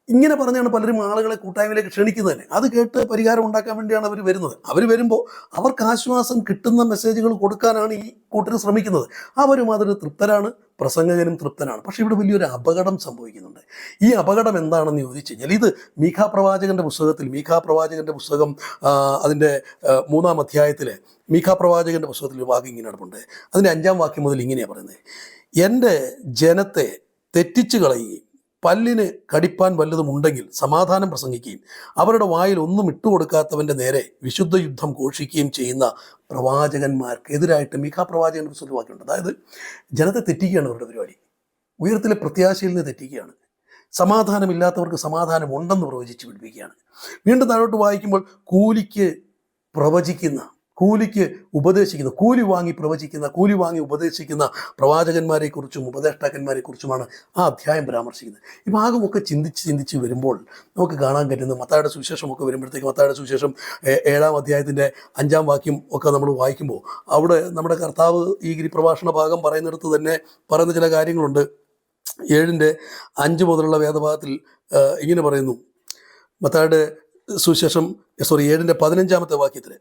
ഇങ്ങനെ പറഞ്ഞാണ് പലരും ആളുകളെ കൂട്ടായ്മയിലേക്ക് ക്ഷണിക്കുന്നത് തന്നെ. അത് കേട്ട് പരിഹാരം ഉണ്ടാക്കാൻ വേണ്ടിയാണ് അവർ വരുന്നത്. അവർ വരുമ്പോൾ അവർക്ക് ആശ്വാസം കിട്ടുന്ന മെസ്സേജുകൾ കൊടുക്കാനാണ് ഈ കൂട്ടർ ശ്രമിക്കുന്നത്. അവരും അതിൽ തൃപ്തരാണ്, പ്രസംഗകനും തൃപ്തനാണ്. പക്ഷേ ഇവിടെ വലിയൊരു അപകടം സംഭവിക്കുന്നുണ്ട്. ഈ അപകടം എന്താണെന്ന് ചോദിച്ചു കഴിഞ്ഞാൽ, ഇത് മീഖാ പ്രവാചകൻ്റെ പുസ്തകം അതിൻ്റെ 3-ാം അധ്യായത്തിൽ മീഖാ പ്രവാചകൻ്റെ പുസ്തകത്തിൽ ഒരു വാക്യം ഇങ്ങനെ നടപ്പുണ്ട്. അതിൻ്റെ 5-ാം വാക്യം മുതൽ ഇങ്ങനെയാണ് പറയുന്നത്, എൻ്റെ ജനത്തെ തെറ്റിച്ച് കളയുകയും പല്ലിന് കടിപ്പാൻ വല്ലതും ഉണ്ടെങ്കിൽ സമാധാനം പ്രസംഗിക്കുകയും അവരുടെ വായിൽ ഒന്നും ഇട്ടുകൊടുക്കാത്തവൻ്റെ നേരെ വിശുദ്ധ യുദ്ധം ഘോഷിക്കുകയും ചെയ്യുന്ന പ്രവാചകന്മാർക്കെതിരായിട്ട് മിഖാ പ്രവാചകൻ ഒരു വാക്യമുണ്ട്. അതായത് ജനത്തെ തെറ്റിക്കുകയാണ് അവരുടെ പരിപാടി. ഉയരത്തിലെ പ്രത്യാശയിൽ നിന്ന് തെറ്റിക്കുകയാണ്. സമാധാനമില്ലാത്തവർക്ക് സമാധാനം ഉണ്ടെന്ന് പ്രവചിച്ച് പിടിപ്പിക്കുകയാണ്. വീണ്ടും താഴോട്ട് വായിക്കുമ്പോൾ കൂലിക്ക് പ്രവചിക്കുന്ന, കൂലിക്ക് ഉപദേശിക്കുന്ന, കൂലി വാങ്ങി പ്രവചിക്കുന്ന, കൂലി വാങ്ങി ഉപദേശിക്കുന്ന പ്രവാചകന്മാരെക്കുറിച്ചും ഉപദേഷ്ടാക്കന്മാരെക്കുറിച്ചുമാണ് ആ അധ്യായം പരാമർശിക്കുന്നത്. ഈ ഭാഗമൊക്കെ ചിന്തിച്ച് വരുമ്പോൾ നമുക്ക് കാണാൻ പറ്റുന്നത് മത്തായിയുടെ സുവിശേഷമൊക്കെ വരുമ്പോഴത്തേക്ക് മത്തായിയുടെ സുവിശേഷം 7-ാം അധ്യായത്തിൻ്റെ 5-ാം വാക്യം ഒക്കെ നമ്മൾ വായിക്കുമ്പോൾ അവിടെ നമ്മുടെ കർത്താവ് ഈ ഗിരിപ്രഭാഷണ ഭാഗം പറയുന്നിടത്ത് തന്നെ പറയുന്ന ചില കാര്യങ്ങളുണ്ട്. 7:5 മുതലുള്ള വേദഭാഗത്തിൽ ഇങ്ങനെ പറയുന്നു. മത്തായിയുടെ സുവിശേഷം 7:15 വാക്യത്തിൽ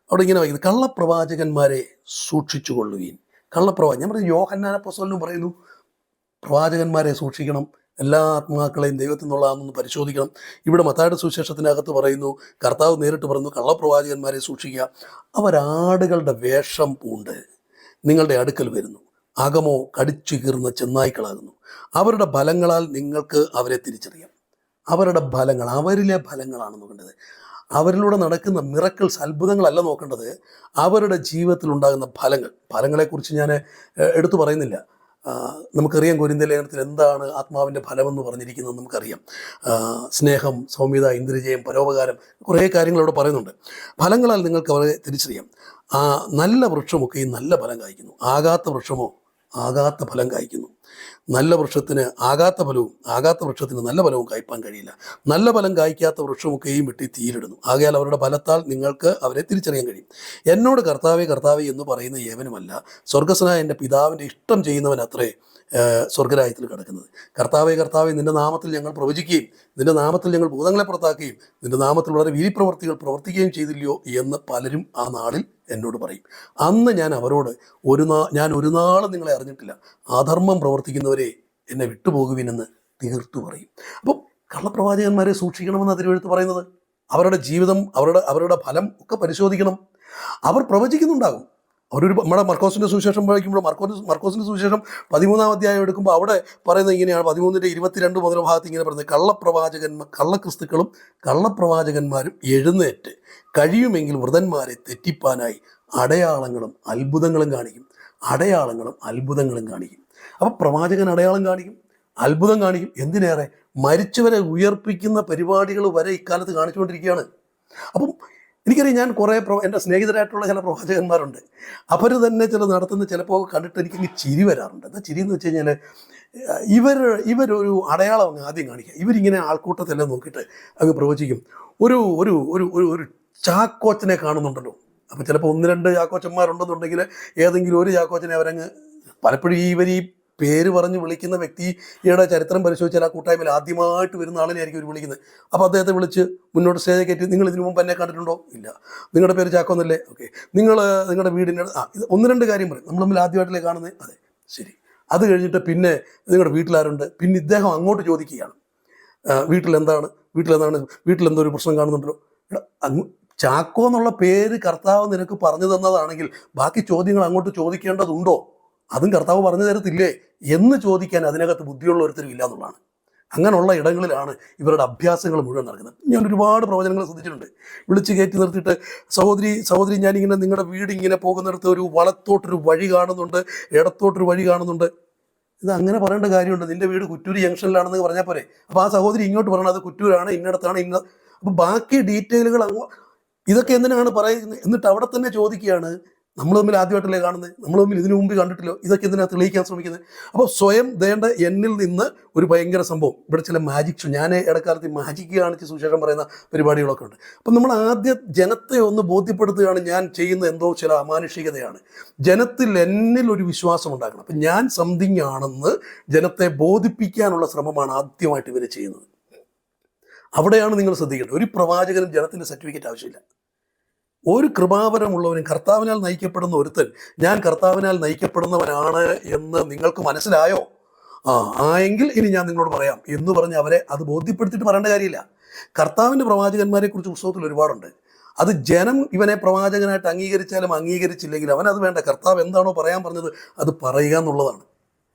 അവിടെ ഇങ്ങനെ വായിക്കുന്നത്, കള്ളപ്രവാചകന്മാരെ സൂക്ഷിച്ചു കൊള്ളുകയും. ഞാൻ പറയുന്നത് യോഹന്നാൻ അപ്പോസ്തലനും പറയുന്നു പ്രവാചകന്മാരെ സൂക്ഷിക്കണം, എല്ലാ ആത്മാക്കളെയും ദൈവത്തിൽ നിന്നുള്ളതാണെന്ന് പരിശോധിക്കണം. ഇവിടെ മത്തായിയുടെ സുവിശേഷത്തിനകത്ത് പറയുന്നു, കർത്താവ് നേരിട്ട് പറയുന്നു, കള്ളപ്രവാചകന്മാരെ സൂക്ഷിക്കുക, അവരാടുകളുടെ വേഷം പൂണ്ട് നിങ്ങളുടെ അടുക്കൽ വരുന്നു, അകമോ കടിച്ചു കീറുന്ന ചെന്നായ്ക്കളാകുന്നു. അവരുടെ ഫലങ്ങളാൽ നിങ്ങൾക്ക് അവരെ തിരിച്ചറിയാം. അവരുടെ ഫലങ്ങൾ, അവരിലെ ഫലങ്ങളാണ് നോക്കേണ്ടത്. അവരിലൂടെ നടക്കുന്ന മിറക്കിൾസ്, അത്ഭുതങ്ങളല്ല നോക്കേണ്ടത്, അവരുടെ ജീവിതത്തിൽ ഉണ്ടാകുന്ന ഫലങ്ങളെക്കുറിച്ച് ഞാൻ എടുത്തു പറയുന്നില്ല. നമുക്കറിയാം കൊരിന്ത്യർ ലേഖനത്തിൽ എന്താണ് ആത്മാവിൻ്റെ ഫലമെന്ന് പറഞ്ഞിരിക്കുന്നത് നമുക്കറിയാം. സ്നേഹം, സൗമ്യത, ഇന്ദ്രിജയം, പരോപകാരം, കുറേ കാര്യങ്ങൾ അവിടെ പറയുന്നുണ്ട്. ഫലങ്ങളാൽ നിങ്ങൾക്ക് അവരെ തിരിച്ചറിയാം. നല്ല വൃക്ഷമൊക്കെയും നല്ല ഫലം കായ്ക്കുന്നു, ആകാത്ത വൃക്ഷമോ ആകാത്ത ഫലം കായ്ക്കുന്നു. നല്ല വൃക്ഷത്തിന് ആകാത്ത ഫലവും ആകാത്ത വൃക്ഷത്തിന് നല്ല ഫലവും കായ്പാൻ കഴിയില്ല. നല്ല ഫലം കായ്ക്കാത്ത വൃക്ഷമൊക്കെയും വെട്ടി തീയിലിടുന്നു. ആകയാൽ അവരുടെ ഫലത്താൽ നിങ്ങൾക്ക് അവരെ തിരിച്ചറിയാൻ കഴിയും. എന്നോട് കർത്താവേ കർത്താവേ എന്ന് പറയുന്ന ഏവനുമല്ല, സ്വർഗസ്വനായ എൻ്റെ പിതാവിൻ്റെ ഇഷ്ടം ചെയ്യുന്നവൻ അത്രേ സ്വർഗരാജ്യത്തിൽ കിടക്കുന്നത്. കർത്താവേ കർത്താവേ, നിൻ്റെ നാമത്തിൽ ഞങ്ങൾ പ്രവചിക്കുകയും നിൻ്റെ നാമത്തിൽ ഞങ്ങൾ ഭൂതങ്ങളെ പുറത്താക്കുകയും നിൻ്റെ നാമത്തിൽ വളരെ വീര്യപ്രവർത്തികൾ പ്രവർത്തിക്കുകയും ചെയ്തില്ലയോ എന്ന് പലരും ആ നാളിൽ എന്നോട് പറയും. അന്ന് ഞാൻ അവരോട് ഞാൻ ഒരു നാളും നിങ്ങളെ അറിഞ്ഞിട്ടില്ല, അധർമ്മം പ്രവർത്തിക്കുന്നവരെ എന്നെ വിട്ടുപോകുവിനെന്ന് തീർത്തു പറയും. അപ്പം കള്ളപ്രവാചകന്മാരെ സൂക്ഷിക്കണമെന്ന് തിരുവെഴുത്ത് പറയുന്നത്. അവരുടെ ജീവിതം, അവരുടെ ഫലം ഒക്കെ പരിശോധിക്കണം. അവർ പ്രവചിക്കുന്നുണ്ടാകും. നമ്മുടെ മർക്കോസിൻ്റെ സുവിശേഷം വായിക്കുമ്പോൾ മർക്കോസിൻ്റെ സുവിശേഷം 13-ാം അധ്യായം എടുക്കുമ്പോൾ അവിടെ പറയുന്നത് ഇങ്ങനെയാണ്. 13:22 മുതൽ ഭാഗത്ത് ഇങ്ങനെ പറയുന്നത്, കള്ളക്രിസ്തുക്കളും കള്ളപ്രവാചകന്മാരും എഴുന്നേറ്റ് കഴിയുമെങ്കിൽ വൃതന്മാരെ തെറ്റിപ്പാനായി അടയാളങ്ങളും അത്ഭുതങ്ങളും കാണിക്കും. അടയാളങ്ങളും അത്ഭുതങ്ങളും കാണിക്കും. അപ്പം പ്രവാചകൻ അടയാളം കാണിക്കും, അത്ഭുതം കാണിക്കും. എന്തിനേറെ, മരിച്ചവരെ ഉയർപ്പിക്കുന്ന പരിപാടികൾ വരെ ഇക്കാലത്ത് കാണിച്ചുകൊണ്ടിരിക്കുകയാണ്. അപ്പം എനിക്കറിയാം, ഞാൻ കുറേ എൻ്റെ സ്നേഹിതരായിട്ടുള്ള ചില പ്രവാചകന്മാരുണ്ട്. അവർ തന്നെ നടത്തുന്ന ചിലപ്പോൾ കണ്ടിട്ട് എനിക്കങ്ങ് ചിരി വരാറുണ്ട്. എന്താ ചിരി എന്ന് വെച്ച് കഴിഞ്ഞാൽ, ഇവരൊരു അടയാളം അങ്ങ് ആദ്യം കാണിക്കുക. ഇവരിങ്ങനെ ആൾക്കൂട്ടത്തെല്ലാം നോക്കിയിട്ട് അങ്ങ് പ്രവചിക്കും. ഒരു ഒരു ഒരു ഒരു ചാക്കോച്ചനെ കാണുന്നുണ്ടല്ലോ, അപ്പോൾ ചിലപ്പോൾ 1-2 ചാക്കോച്ചന്മാരുണ്ടെന്നുണ്ടെങ്കിൽ ഏതെങ്കിലും ഒരു ചാക്കോച്ചനെ അവരങ്ങ്, പലപ്പോഴും ഈ പേര് പറഞ്ഞ് വിളിക്കുന്ന വ്യക്തിയുടെ ചരിത്രം പരിശോധിച്ചാൽ ആ കൂട്ടായ്മയിൽ ആദ്യമായിട്ട് വരുന്ന ആളിനെ ആയിരിക്കും അവർ വിളിക്കുന്നത്. അപ്പോൾ അദ്ദേഹത്തെ വിളിച്ച് മുന്നോട്ട് സ്റ്റേജ് കയറ്റി, നിങ്ങൾ ഇതിനു മുമ്പ് എന്നെ കണ്ടിട്ടുണ്ടോ? ഇല്ല. നിങ്ങളുടെ പേര് ചാക്കോന്നല്ലേ? ഓക്കെ. നിങ്ങളുടെ വീടിൻ്റെ ഇത് 1-2 കാര്യം പറയും. നമ്മൾ തമ്മിൽ ആദ്യമായിട്ടല്ലേ കാണുന്നത്? അതെ, ശരി. അത് കഴിഞ്ഞിട്ട് പിന്നെ നിങ്ങളുടെ വീട്ടിലാരുണ്ട്? പിന്നെ ഇദ്ദേഹം അങ്ങോട്ട് ചോദിക്കുകയാണ്, വീട്ടിലെന്താണ്, വീട്ടിലെന്തോ ഒരു പ്രശ്നം കാണുന്നുണ്ടല്ലോ. ചാക്കോ എന്നുള്ള പേര് കർത്താവ് നിനക്ക് പറഞ്ഞു തന്നതാണെങ്കിൽ ബാക്കി ചോദ്യങ്ങൾ അങ്ങോട്ട് ചോദിക്കേണ്ടതുണ്ടോ? അതും കർത്താവ് പറഞ്ഞു തരത്തില്ലേ എന്ന് ചോദിക്കാൻ അതിനകത്ത് ബുദ്ധിയുള്ള ഒരുത്തരും ഇല്ല എന്നുള്ളതാണ്. അങ്ങനെയുള്ള ഇടങ്ങളിലാണ് ഇവരുടെ അഭ്യാസങ്ങൾ മുഴുവൻ നടക്കുന്നത്. ഞാൻ ഒരുപാട് പ്രവചനങ്ങൾ ശ്രദ്ധിച്ചിട്ടുണ്ട്. വിളിച്ച് കയറ്റി നിർത്തിയിട്ട്, സഹോദരി ഞാനിങ്ങനെ നിങ്ങളുടെ വീട് ഇങ്ങനെ പോകുന്നിടത്ത് ഒരു വലത്തോട്ടൊരു വഴി കാണുന്നുണ്ട്, ഇടത്തോട്ടൊരു വഴി കാണുന്നുണ്ട്. ഇത് അങ്ങനെ പറയേണ്ട കാര്യമുണ്ട്? നിൻ്റെ വീട് കുറ്റൂർ ജംഗ്ഷനിലാണെന്ന് പറഞ്ഞാൽ പോരെ? അപ്പോൾ ആ സഹോദരി ഇങ്ങോട്ട് പറയണം അത് കുറ്റൂരാണ്, ഇന്നടത്താണ്, അപ്പോൾ ബാക്കി ഡീറ്റെയിലുകൾ ഇതൊക്കെ എന്തിനാണ് പറയുന്നത്? എന്നിട്ട് അവിടെ തന്നെ ചോദിക്കുകയാണ്, നമ്മൾ തമ്മിൽ ആദ്യമായിട്ടല്ലേ കാണുന്നത്, നമ്മൾ തമ്മിൽ ഇതിനു മുമ്പ് കണ്ടിട്ടില്ലോ, ഇതൊക്കെ എന്തിനാണ് തെളിയിക്കാൻ ശ്രമിക്കുന്നത്? അപ്പോൾ സ്വയം ദേണ്ട എന്നിൽ നിന്ന് ഒരു ഭയങ്കര സംഭവം. ഇവിടെ ചില മാജിക് ഷോ, ഞാൻ ഇടക്കാലത്ത് മാജിക്ക് കാണിച്ച് സുവിശേഷം പറയുന്ന പരിപാടികളൊക്കെ ഉണ്ട്. അപ്പം നമ്മൾ ആദ്യം ജനത്തെ ഒന്ന് ബോധ്യപ്പെടുത്തുകയാണ്, ഞാൻ ചെയ്യുന്ന എന്തോ ചില അമാനുഷികതയാണ്. ജനത്തിൽ എന്നിൽ ഒരു വിശ്വാസം ഉണ്ടാക്കണം. അപ്പം ഞാൻ സംതിങ് ആണെന്ന് ജനത്തെ ബോധിപ്പിക്കാനുള്ള ശ്രമമാണ് ആദ്യമായിട്ട് ഇവർ ചെയ്യുന്നത്. അവിടെയാണ് നിങ്ങൾ ശ്രദ്ധിക്കേണ്ടത്. ഒരു പ്രവാചകനും ജനത്തിൻ്റെ സർട്ടിഫിക്കറ്റ് ആവശ്യമില്ല. ഒരു കൃപാവരമുള്ളവനും കർത്താവിനാൽ നയിക്കപ്പെടുന്ന ഒരുത്തൻ, ഞാൻ കർത്താവിനാൽ നയിക്കപ്പെടുന്നവനാണ് എന്ന് നിങ്ങൾക്ക് മനസ്സിലായോ? ആയെങ്കിൽ ഇനി ഞാൻ നിങ്ങളോട് പറയാം എന്ന് പറഞ്ഞ് അവരെ അത് ബോധ്യപ്പെടുത്തിയിട്ട് പറയേണ്ട കാര്യമില്ല. കർത്താവിൻ്റെ പ്രവാചകന്മാരെ കുറിച്ച് പുസ്തകത്തിൽ ഒരുപാടുണ്ട്. അത് ജനം ഇവനെ പ്രവാചകനായിട്ട് അംഗീകരിച്ചാലും അംഗീകരിച്ചില്ലെങ്കിലും അവനത് വേണ്ട. കർത്താവ് എന്താണോ പറയാൻ പറഞ്ഞത് അത് പറയുക എന്നുള്ളതാണ്.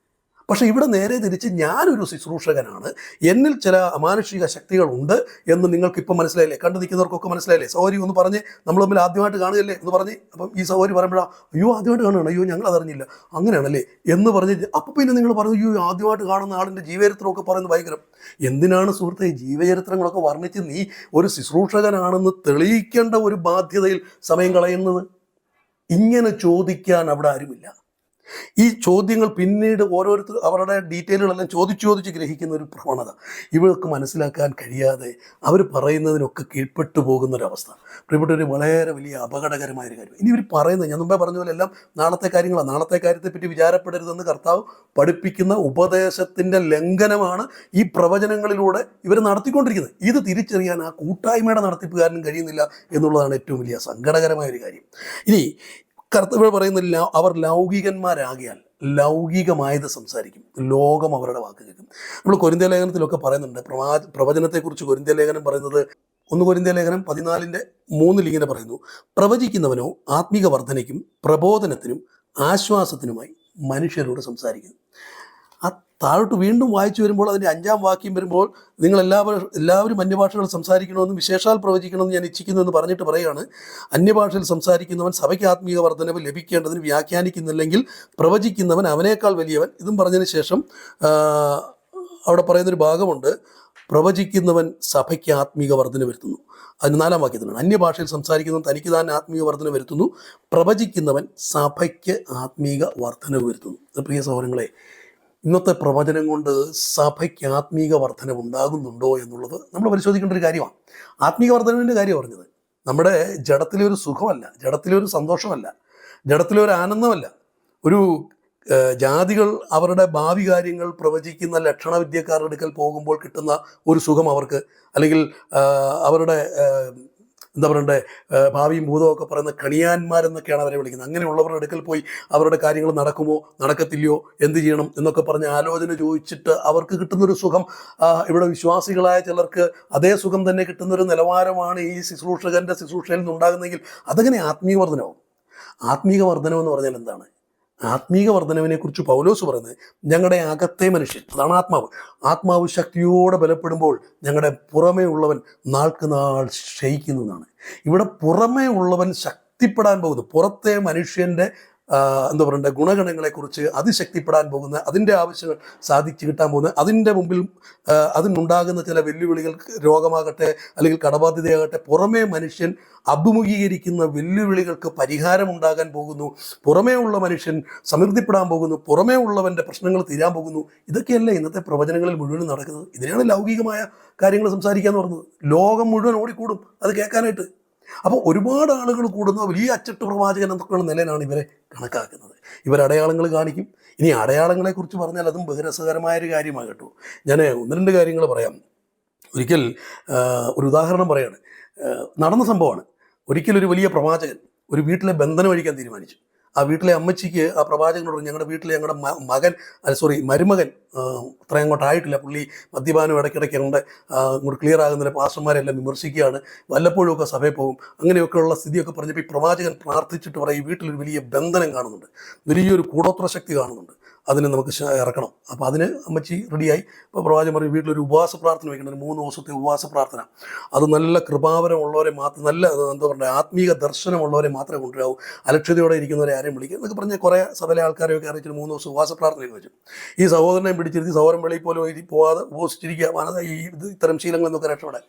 പക്ഷേ ഇവിടെ നേരെ തിരിച്ച് ഞാനൊരു ശുശ്രൂഷകനാണ്, എന്നിൽ ചില അമാനുഷിക ശക്തികളുണ്ട് എന്ന് നിങ്ങൾക്കിപ്പോൾ മനസ്സിലായില്ലേ? കണ്ടു നിൽക്കുന്നവർക്കൊക്കെ മനസ്സിലായില്ലേ? സഹോദരി ഒന്ന് പറഞ്ഞ്, നമ്മൾ തമ്മിൽ ആദ്യമായിട്ട് കാണുകയല്ലേ എന്ന് പറഞ്ഞ്. അപ്പം ഈ സഹോദരി പറയുമ്പോഴാണ്, അയ്യോ ആദ്യമായിട്ട് കാണുകയാണ്, അയ്യോ ഞങ്ങൾ അതറിഞ്ഞില്ല, അങ്ങനെയാണല്ലേ എന്ന് പറഞ്ഞ്. അപ്പം പിന്നെ നിങ്ങൾ പറഞ്ഞു, അയ്യോ ആദ്യമായിട്ട് കാണുന്ന ആളിൻ്റെ ജീവചരിത്രമൊക്കെ പറയുന്നത് ഭയങ്കരം. എന്തിനാണ് സുഹൃത്തെ ഈ ജീവചരിത്രങ്ങളൊക്കെ വർണ്ണിച്ച് നീ ഒരു ശുശ്രൂഷകനാണെന്ന് തെളിയിക്കേണ്ട ഒരു ബാധ്യതയിൽ സമയം കളയുന്നത്? ഇങ്ങനെ ചോദിക്കാൻ അവിടെ ആരുമില്ല. ഈ ചോദ്യങ്ങൾ പിന്നീട് ഓരോരുത്തർ അവരുടെ ഡീറ്റെയിലുകളെല്ലാം ചോദിച്ച് ഗ്രഹിക്കുന്ന ഒരു പ്രവണത ഇവർക്ക് മനസ്സിലാക്കാൻ കഴിയാതെ അവർ പറയുന്നതിനൊക്കെ കീഴ്പ്പെട്ടു പോകുന്നൊരവസ്ഥ പ്രിയപ്പെട്ടവർ, വളരെ വലിയ അപകടകരമായൊരു കാര്യം. ഇനി ഇവർ പറയുന്നത്, ഞാൻ മുമ്പേ പറഞ്ഞ പോലെ, എല്ലാം നാളത്തെ കാര്യങ്ങളാണ്. നാളത്തെ കാര്യത്തെപ്പറ്റി വിചാരപ്പെടരുതെന്ന് കർത്താവ് പഠിപ്പിക്കുന്ന ഉപദേശത്തിൻ്റെ ലംഘനമാണ് ഈ പ്രവചനങ്ങളിലൂടെ ഇവർ നടത്തിക്കൊണ്ടിരിക്കുന്നത്. ഇത് തിരിച്ചറിയാൻ ആ കൂട്ടായ്മയുടെ നടത്തിപ്പുകാരനും കഴിയുന്നില്ല എന്നുള്ളതാണ് ഏറ്റവും വലിയ സങ്കടകരമായൊരു കാര്യം. ഇനി കർത്താവ് പറയുന്നില്ല, അവർ ലൗകികന്മാരാകിയാൽ ലൗകികമായത് സംസാരിക്കും, ലോകം അവരുടെ വാക്ക് കേൾക്കും. നമ്മൾ കൊരിന്ത്യ ലേഖനത്തിലൊക്കെ പറയുന്നുണ്ട്, പ്രവചനത്തെക്കുറിച്ച് കൊരിന്ത്യ ലേഖനം പറയുന്നത്. 1 കൊരിന്ത്യ ലേഖനം 14:3 ഇങ്ങനെ പറയുന്നു, പ്രവചിക്കുന്നവനോ ആത്മീക വർധനയ്ക്കും പ്രബോധനത്തിനും ആശ്വാസത്തിനുമായി മനുഷ്യരോട് സംസാരിക്കുന്നു. ആ താഴോട്ട് വീണ്ടും വായിച്ചു വരുമ്പോൾ അതിൻ്റെ 5-ാം വാക്യം വരുമ്പോൾ, നിങ്ങൾ എല്ലാവരും അന്യഭാഷകൾ സംസാരിക്കണമെന്നും വിശേഷാൽ പ്രവചിക്കണമെന്ന് ഞാൻ ഇച്ഛിക്കുന്നു എന്ന് പറഞ്ഞിട്ട് പറയുകയാണ്, അന്യഭാഷയിൽ സംസാരിക്കുന്നവൻ സഭയ്ക്ക് ആത്മീയ വർധനവ് ലഭിക്കേണ്ടതിന് വ്യാഖ്യാനിക്കുന്നില്ലെങ്കിൽ പ്രവചിക്കുന്നവൻ അവനേക്കാൾ വലിയവൻ. ഇതും പറഞ്ഞതിന് ശേഷം അവിടെ പറയുന്നൊരു ഭാഗമുണ്ട്, പ്രവചിക്കുന്നവൻ സഭയ്ക്ക് ആത്മീക വർധന വരുത്തുന്നു. അതിന് 4-ാം വാക്യത്തിലാണ്, അന്യഭാഷയിൽ സംസാരിക്കുന്നവൻ തനിക്ക് തന്നെ ആത്മീയ വർധന വരുത്തുന്നു, പ്രവചിക്കുന്നവൻ സഭയ്ക്ക് ആത്മീക വർധന വരുത്തുന്നു. പ്രിയ സഹോദരങ്ങളെ, ഇന്നത്തെ പ്രവചനം കൊണ്ട് സഭയ്ക്ക് ആത്മീക വർധന ഉണ്ടാകുന്നുണ്ടോ എന്നുള്ളത് നമ്മൾ പരിശോധിക്കേണ്ട ഒരു കാര്യമാണ്. ആത്മീക വർധനവിൻ്റെ കാര്യം പറഞ്ഞത് നമ്മുടെ ജഡത്തിലെ ഒരു സുഖമല്ല, ജഡത്തിലെ ഒരു സന്തോഷമല്ല, ജഡത്തിലെ ഒരു ആനന്ദമല്ല. ഒരു ജാതികൾ അവരുടെ ഭാവി കാര്യങ്ങൾ പ്രവചിക്കുന്ന ലക്ഷണവിദ്യക്കാരുടെ അടുക്കൽ പോകുമ്പോൾ കിട്ടുന്ന ഒരു സുഖം അവർക്ക്, അല്ലെങ്കിൽ അവരുടെ എന്താ പറയണ്ടേ, ഭാവിയും ഭൂതവും ഒക്കെ പറയുന്ന കണിയാന്മാരെന്നൊക്കെയാണ് അവരെ വിളിക്കുന്നത്. അങ്ങനെയുള്ളവരുടെ അടുക്കൽ പോയി അവരുടെ കാര്യങ്ങൾ നടക്കുമോ നടക്കത്തില്ലയോ, എന്ത് ചെയ്യണം എന്നൊക്കെ പറഞ്ഞ് ആലോചന ചോദിച്ചിട്ട് അവർക്ക് കിട്ടുന്നൊരു സുഖം, ഇവിടെ വിശ്വാസികളായ ചിലർക്ക് അതേ സുഖം തന്നെ കിട്ടുന്നൊരു നിലവാരമാണ് ഈ ശുശ്രൂഷകൻ്റെ ശുശ്രൂഷയിൽ നിന്നുണ്ടാകുന്നതെങ്കിൽ അതെങ്ങനെ ആത്മീയ വർധനവും? ആത്മീക വർധനം എന്ന് പറഞ്ഞാൽ എന്താണ്? ആത്മീക വർധനവിനെക്കുറിച്ച് പൗലോസ് പറയുന്നത്, ഞങ്ങളുടെ അകത്തെ മനുഷ്യൻ, അതാണ് ആത്മാവ്. ആത്മാവ് ശക്തിയോടെ ബലപ്പെടുമ്പോൾ ഞങ്ങളുടെ പുറമേ ഉള്ളവൻ നാൾക്ക് നാൾ ക്ഷയിക്കുന്നതാണ്. ഇവിടെ പുറമേ ഉള്ളവൻ ശക്തിപ്പെടാൻ പോകുന്നു, പുറത്തെ മനുഷ്യൻ്റെ എന്താ പറയണ്ടേ ഗുണഗണങ്ങളെക്കുറിച്ച് അതിശക്തിപ്പെടാൻ പോകുന്ന, അതിൻ്റെ ആവശ്യങ്ങൾ സാധിച്ചു കിട്ടാൻ പോകുന്ന, അതിൻ്റെ മുമ്പിൽ അതിനുണ്ടാകുന്ന ചില വെല്ലുവിളികൾ, രോഗമാകട്ടെ അല്ലെങ്കിൽ കടബാധ്യതയാകട്ടെ, പുറമേ മനുഷ്യൻ അഭിമുഖീകരിക്കുന്ന വെല്ലുവിളികൾക്ക് പരിഹാരമുണ്ടാകാൻ പോകുന്നു, പുറമേ ഉള്ള മനുഷ്യൻ സമൃദ്ധിപ്പെടാൻ പോകുന്നു, പുറമേ ഉള്ളവൻ്റെ പ്രശ്നങ്ങൾ തീരാൻ പോകുന്നു. ഇതൊക്കെയല്ലേ ഇന്നത്തെ പ്രവചനങ്ങളിൽ മുഴുവൻ നടക്കുന്നത്. ഇതിനെയാണ് ലൗകികമായ കാര്യങ്ങൾ സംസാരിക്കുക എന്ന് പറഞ്ഞത്. ലോകം മുഴുവൻ ഓടിക്കൂടും അത് കേൾക്കാനായിട്ട്. അപ്പോൾ ഒരുപാട് ആളുകൾ കൂടുന്ന വലിയ അച്ചട്ട് പ്രവാചകൻ എന്നൊക്കെയുള്ള നിലയിലാണ് ഇവരെ കണക്കാക്കുന്നത്. ഇവരടയാളങ്ങൾ കാണിക്കും. ഇനി അടയാളങ്ങളെക്കുറിച്ച് പറഞ്ഞാൽ അതും ബഹിരസകരമായൊരു കാര്യമാണ് കേട്ടോ. ഞാൻ 1-2 കാര്യങ്ങൾ പറയാം. ഒരിക്കൽ ഒരു ഉദാഹരണം പറയാണ്, നടന്ന സംഭവമാണ്. ഒരിക്കലൊരു വലിയ പ്രവാചകൻ ഒരു വീട്ടിലെ ബന്ധനം അഴിക്കാൻ തീരുമാനിച്ചു. ആ വീട്ടിലെ അമ്മച്ചിക്ക് ആ പ്രവാചകനോട്, ഞങ്ങളുടെ വീട്ടിലെ ഞങ്ങളുടെ മരുമകൻ അത്രയും അങ്ങോട്ടായിട്ടില്ല, പുള്ളി മദ്യപാനം ഇടയ്ക്കിടയ്ക്കുണ്ട്, അങ്ങോട്ട് ക്ലിയർ ആകുന്നില്ല, പാസ്റ്റർമാരെല്ലാം വിമർശിക്കുകയാണ്, വല്ലപ്പോഴും ഒക്കെ സഭയിൽ പോകും, അങ്ങനെയൊക്കെയുള്ള സ്ഥിതിയൊക്കെ പറഞ്ഞപ്പോൾ ഈ പ്രവാചകൻ പ്രാർത്ഥിച്ചിട്ട് പറയും, ഈ വീട്ടിലൊരു വലിയ ബന്ധനം കാണുന്നുണ്ട്, വലിയൊരു കൂടോത്ര ശക്തി കാണുന്നുണ്ട്, അതിനെ നമുക്ക് ഇറക്കണം. അപ്പോൾ അതിന് അമ്മച്ചി റെഡിയായി. ഇപ്പോൾ പ്രവാചകൻ പറയും, വീട്ടിലൊരു ഉപവാസ പ്രാർത്ഥന വയ്ക്കണം, 3 ദിവസത്തെ ഉപവാസ പ്രാർത്ഥന. അത് നല്ല കൃപാവരമുള്ളവരെ മാത്രം, നല്ല എന്താ പറയുക ആത്മീക ദർശനമുള്ളവരെ മാത്രമേ കൊണ്ടുവരാവൂ, അലക്ഷ്യതയോടെ ഇരിക്കുന്നവരെ ആരെയും വിളിക്കുക എന്നൊക്കെ പറഞ്ഞ് കുറേ സഭയിലെ ആൾക്കാരെയൊക്കെ അറിയിച്ചിട്ട് 3 ദിവസം ഉപവാസ പ്രാർത്ഥനയൊക്കെ വെച്ചു. ഈ സഹോദരനെ പിടിച്ചിരുത്തി സഹോദരൻ വെളിയിൽ പോലും പോകാതെ ഉപവസിച്ചിരിക്കുക, ഇത്തരം ശീലങ്ങളിൽ നിന്നൊക്കെ രക്ഷപ്പെടാൻ.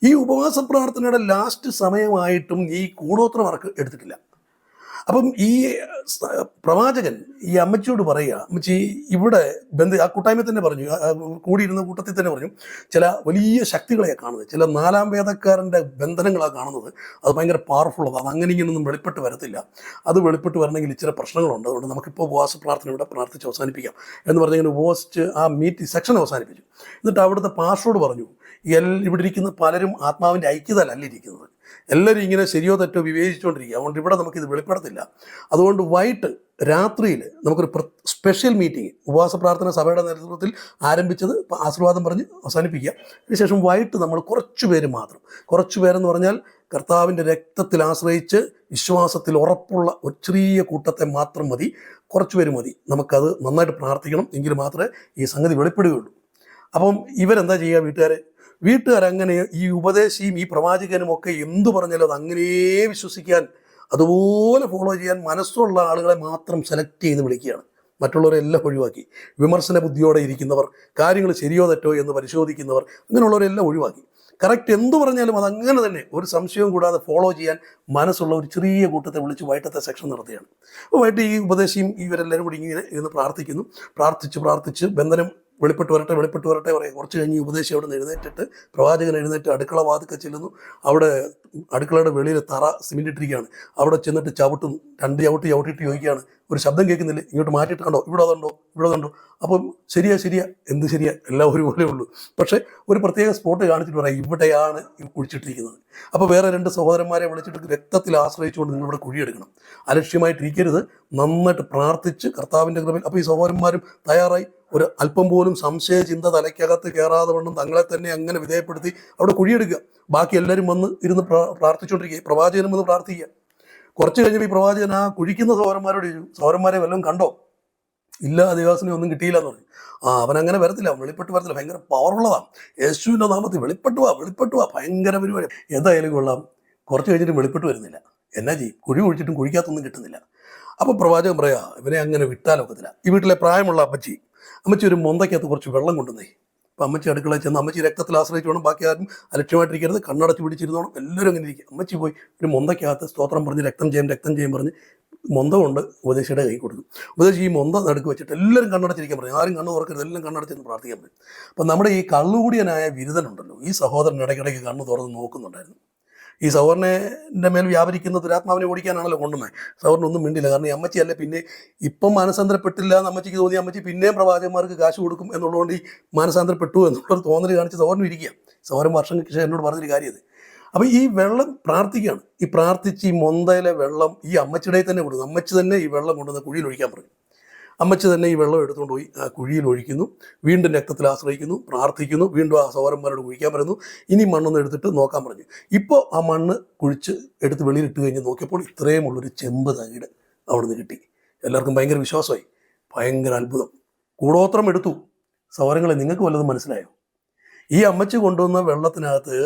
ഈ ഉപവാസ പ്രാർത്ഥനയുടെ ലാസ്റ്റ് സമയമായിട്ടും ഈ കൂടോത്രം വർക്ക് എടുത്തിട്ടില്ല. അപ്പം ഈ പ്രവാചകൻ ഈ അമ്മച്ചിയോട് പറയുക, അമ്മച്ചി ഇവിടെ ആ കൂട്ടായ്മ തന്നെ പറഞ്ഞു, കൂടിയിരുന്ന കൂട്ടത്തിൽ തന്നെ പറഞ്ഞു, ചില വലിയ ശക്തികളെ കാണുന്നത്, ചില 4-ാം വേദക്കാരൻ്റെ ബന്ധനങ്ങളാണ് കാണുന്നത്, അത് ഭയങ്കര പവർഫുള്ളതാണ്, അത് അങ്ങനെ ഇങ്ങനെയൊന്നും വെളിപ്പെട്ട് വരത്തില്ല, അത് വെളിപ്പെട്ട് വരണമെങ്കിൽ ഇച്ചിരി പ്രശ്നങ്ങളുണ്ട്, അതുകൊണ്ട് നമുക്കിപ്പോൾ ഉപവാസ പ്രാർത്ഥന ഇവിടെ പ്രാർത്ഥിച്ച് അവസാനിപ്പിക്കാം എന്ന് പറഞ്ഞിങ്ങനെ ഉപവസിച്ച് ആ സെക്ഷൻ അവസാനിപ്പിച്ചു. എന്നിട്ട് അവിടുത്തെ പാസ്റ്ററോട് പറഞ്ഞു, ഇവിടെ ഇരിക്കുന്ന പലരും ആത്മാവിൻ്റെ ഐക്യതയിലല്ല ഇരിക്കുന്നത്, എല്ലാവരും ഇങ്ങനെ ശരിയോ തെറ്റോ വിവേചിച്ചുകൊണ്ടിരിക്കുക. അതുകൊണ്ട് ഇവിടെ നമുക്കിത് വെളിപ്പെടുത്തില്ല. അതുകൊണ്ട് വൈകിട്ട് രാത്രിയിൽ നമുക്കൊരു സ്പെഷ്യൽ മീറ്റിംഗ്, ഉപവാസ പ്രാർത്ഥന സഭയുടെ നേതൃത്വത്തിൽ ആരംഭിച്ചത് ആശീർവാദം പറഞ്ഞ് അവസാനിപ്പിക്കുക. അതിനുശേഷം വൈകിട്ട് നമ്മൾ കുറച്ച് പേര് മാത്രം, കുറച്ച് പേരെന്ന് പറഞ്ഞാൽ കർത്താവിൻ്റെ രക്തത്തിൽ ആശ്രയിച്ച് വിശ്വാസത്തിൽ ഉറപ്പുള്ള ഒരു ചെറിയ കൂട്ടത്തെ മാത്രം മതി, കുറച്ച് പേര് മതി. നമുക്കത് നന്നായിട്ട് പ്രാർത്ഥിക്കണം, എങ്കിൽ മാത്രമേ ഈ സംഗതി വെളിപ്പെടുകയുള്ളൂ. അപ്പം ഇവരെന്താ ചെയ്യുക? വീട്ടുകാരങ്ങനെ ഈ ഉപദേശിയും ഈ പ്രവാചകനും ഒക്കെ എന്തു പറഞ്ഞാലും അത് അങ്ങനെ വിശ്വസിക്കാൻ, അതുപോലെ ഫോളോ ചെയ്യാൻ മനസ്സുള്ള ആളുകളെ മാത്രം സെലക്ട് ചെയ്ത് വിളിക്കുകയാണ്. മറ്റുള്ളവരെല്ലാം ഒഴിവാക്കി. വിമർശന ബുദ്ധിയോടെ ഇരിക്കുന്നവർ, കാര്യങ്ങൾ ശരിയോ തെറ്റോ എന്ന് പരിശോധിക്കുന്നവർ, അങ്ങനെയുള്ളവരെല്ലാം ഒഴിവാക്കി. കറക്റ്റ് എന്തു പറഞ്ഞാലും അതങ്ങനെ തന്നെ ഒരു സംശയവും കൂടാതെ ഫോളോ ചെയ്യാൻ മനസ്സുള്ള ഒരു ചെറിയ കൂട്ടത്തെ വിളിച്ച് വൈകിട്ടത്തെ സെക്ഷൻ നടത്തുകയാണ്. അപ്പോൾ വൈകിട്ട് ഈ ഉപദേശിയും ഇവരെല്ലാവരും കൂടി ഇങ്ങനെ ഇരുന്ന് പ്രാർത്ഥിക്കുന്നു. പ്രാർത്ഥിച്ച് ബന്ധനം വെളിപ്പെട്ട് വരട്ടെ പറയും. കുറച്ച് കഴിഞ്ഞ് ഈ ഉപദേശി അവിടെ നിന്ന് എഴുന്നേറ്റിട്ട്, പ്രവാചകൻ എഴുന്നേറ്റ് അടുക്കള വാതിൽക്കൽ ചെല്ലുന്നു. അവിടെ അടുക്കളയുടെ വെളിയിൽ തറ സിമെൻ്റ് ഇട്ടിരിക്കുകയാണ്. അവിടെ ചെന്നിട്ട് ചവിട്ടും, 2 ചവിട്ടിയിട്ട് ചോദിക്കുകയാണ്, ഒരു ശബ്ദം കേൾക്കുന്നില്ല, ഇങ്ങോട്ട് മാറ്റിയിട്ട് കണ്ടോ, ഇവിടെ അതുണ്ടോ. അപ്പം ശരിയാ, എന്ത് ശരിയാ, എല്ലാം ഒരുപോലെ ഉള്ളൂ. പക്ഷേ ഒരു പ്രത്യേക സ്പോട്ട് കാണിച്ചിട്ട് പറയാം, ഇവിടെയാണ് കുഴിച്ചിട്ടിരിക്കുന്നത്. അപ്പോൾ വേറെ 2 സഹോദരന്മാരെ വിളിച്ചിട്ട് രക്തത്തിൽ ആശ്രയിച്ചുകൊണ്ട് നിങ്ങളിവിടെ കുഴിയെടുക്കണം, അലക്ഷ്യമായിട്ടിരിക്കരുത്, നന്നായിട്ട് പ്രാർത്ഥിച്ച് കർത്താവിൻ്റെ കൃപയിൽ. അപ്പോൾ ഈ സഹോദരന്മാരും തയ്യാറായി. ഒരു അല്പം പോലും സംശയ ചിന്ത തലയ്ക്കകത്ത് കയറാതെ വണ്ണം തങ്ങളെ തന്നെ അങ്ങനെ വിധേയപ്പെടുത്തി അവിടെ കുഴിയെടുക്കുക. ബാക്കി എല്ലാവരും വന്ന് ഇരുന്ന് പ്രാർത്ഥിച്ചുകൊണ്ടിരിക്കുക. പ്രവാചകനും വന്ന് പ്രാർത്ഥിക്കുക. കുറച്ച് കഴിഞ്ഞപ്പോൾ ഈ പ്രവാചകൻ ആ കുഴിക്കുന്ന സഹോദരന്മാരോട് ചോദിച്ചു, സഹോദരന്മാരെ വല്ലതും കണ്ടോ? ഇല്ല, ദേവാസിനെ ഒന്നും കിട്ടിയില്ല എന്ന് പറഞ്ഞു. അവനങ്ങനെ വരത്തില്ല, വെളിപ്പെട്ട് വരത്തില്ല, ഭയങ്കര പവറുള്ളതാണ്. യേശുവിൻ്റെ നാമത്തിൽ വെളിപ്പെട്ട് വാ, ഭയങ്കര പരിപാടി. എന്തായാലും കൊള്ളാം. കുറച്ച് കഴിഞ്ഞിട്ട് വെളിപ്പെട്ട് വരുന്നില്ല. എന്നാ ചെയ്യും? കുഴി കുഴിച്ചിട്ടും കുഴിക്കാത്തൊന്നും കിട്ടുന്നില്ല. അപ്പോൾ പ്രവാചകൻ പറയാ, ഇവനെ അങ്ങനെ വിട്ടാലൊക്കത്തില്ല. ഈ വീട്ടിലെ പ്രായമുള്ള അമ്മച്ചി ഒരു മൊന്തയ്ക്കകത്ത് കുറച്ച് വെള്ളം കൊണ്ടുവന്നേ. അപ്പം അമ്മച്ചി അടുക്കളയിൽ ചെന്ന്, അമ്മച്ചി രക്തത്തിൽ ആശ്രയിച്ച് വേണം, ബാക്കി ആരും അലക്ഷ്യമായിട്ടിരിക്കരുത്, കണ്ണടച്ച് പിടിച്ചിരുന്നോണം, എല്ലാവരും അങ്ങനെ ഇരിക്കും. അമ്മച്ചി പോയി ഒരു മൊന്തയ്ക്കകത്ത് സ്തോത്രം പറഞ്ഞ് രക്തം ചെയ്യാൻ പറഞ്ഞ് മൊന്ത കൊണ്ട് ഉപദേശിയുടെ കൈ കൊടുക്കും. ഉപദേശി ഈ മൊന്ത നടുക്ക് വെച്ചിട്ട് എല്ലാവരും കണ്ണടച്ചിരിക്കാൻ പറയും. ആരും കണ്ണ് തുറക്കരുത്, എല്ലാം കണ്ണടച്ചെന്ന് പ്രാർത്ഥിക്കാൻ പറയും. അപ്പം നമ്മുടെ ഈ കള്ളുകൂടിയനായ ബിരുദനുണ്ടല്ലോ, ഈ സഹോദരൻ ഇടയ്ക്കിടയ്ക്ക് കണ്ണ് തുറന്ന് നോക്കുന്നുണ്ടായിരുന്നു. ഈ സഹോദരൻ്റെ മേൽ വ്യാപരിക്കുന്ന ദുരാത്മാവിനെ ഓടിക്കാനാണല്ലോ കൊണ്ടുവന്നത്. സഹോദരൻ ഒന്നും മിണ്ടില്ല. കാരണം ഈ അമ്മച്ചിയല്ല, പിന്നെ ഇപ്പം മാനസാന്തരപ്പെട്ടില്ല എന്ന് അമ്മച്ചിക്ക് തോന്നി, അമ്മച്ചി പിന്നെയും പ്രവാചകന്മാർക്ക് കാശ് കൊടുക്കും എന്നുള്ളതുകൊണ്ട് ഈ മാനസാന്തരപ്പെട്ടു എന്നുള്ളൊരു തോന്നൽ കാണിച്ച് സഹോദരൻ ഇരിക്കുക. സഹോദരൻ വർഷങ്ങൾക്ക് ശേഷം എന്നോട് പറഞ്ഞൊരു കാര്യം ഇത്. അപ്പോൾ ഈ വെള്ളം പ്രാർത്ഥിക്കുകയാണ്. ഈ പ്രാർത്ഥിച്ച് ഈ മൊന്തയിലെ വെള്ളം ഈ അമ്മച്ചിയുടെ തന്നെ കൊടുക്കും. അമ്മച്ചി തന്നെ ഈ വെള്ളം കൊണ്ടുവന്ന് കുഴിയിൽ ഒഴിക്കാൻ പറയും. അമ്മച്ചി തന്നെ ഈ വെള്ളം എടുത്തുകൊണ്ട് പോയി ആ കുഴിയിൽ ഒഴിക്കുന്നു. വീണ്ടും രക്തത്തിൽ ആശ്രയിക്കുന്നു, പ്രാർത്ഥിക്കുന്നു. വീണ്ടും ആ സഹോദരന്മാരോട് കുഴിക്കാൻ പറയുന്നു. ഇനി മണ്ണൊന്ന് എടുത്തിട്ട് നോക്കാൻ പറഞ്ഞു. ഇപ്പോൾ ആ മണ്ണ് കുഴിച്ച് എടുത്ത് വെളിയിലിട്ട് കഴിഞ്ഞ് നോക്കിയപ്പോൾ ഇത്രയും ഉള്ളൊരു ചെമ്പ് തകിട് അവിടെ നിന്ന് കിട്ടി. എല്ലാവർക്കും ഭയങ്കര വിശ്വാസമായി, ഭയങ്കര അത്ഭുതം. കൂടോത്രം എടുത്തു. സഹോദരങ്ങളെ, നിങ്ങൾക്ക് വല്ലതും മനസ്സിലായോ? ഈ അമ്മച്ചി കൊണ്ടുവന്ന വെള്ളത്തിനകത്ത്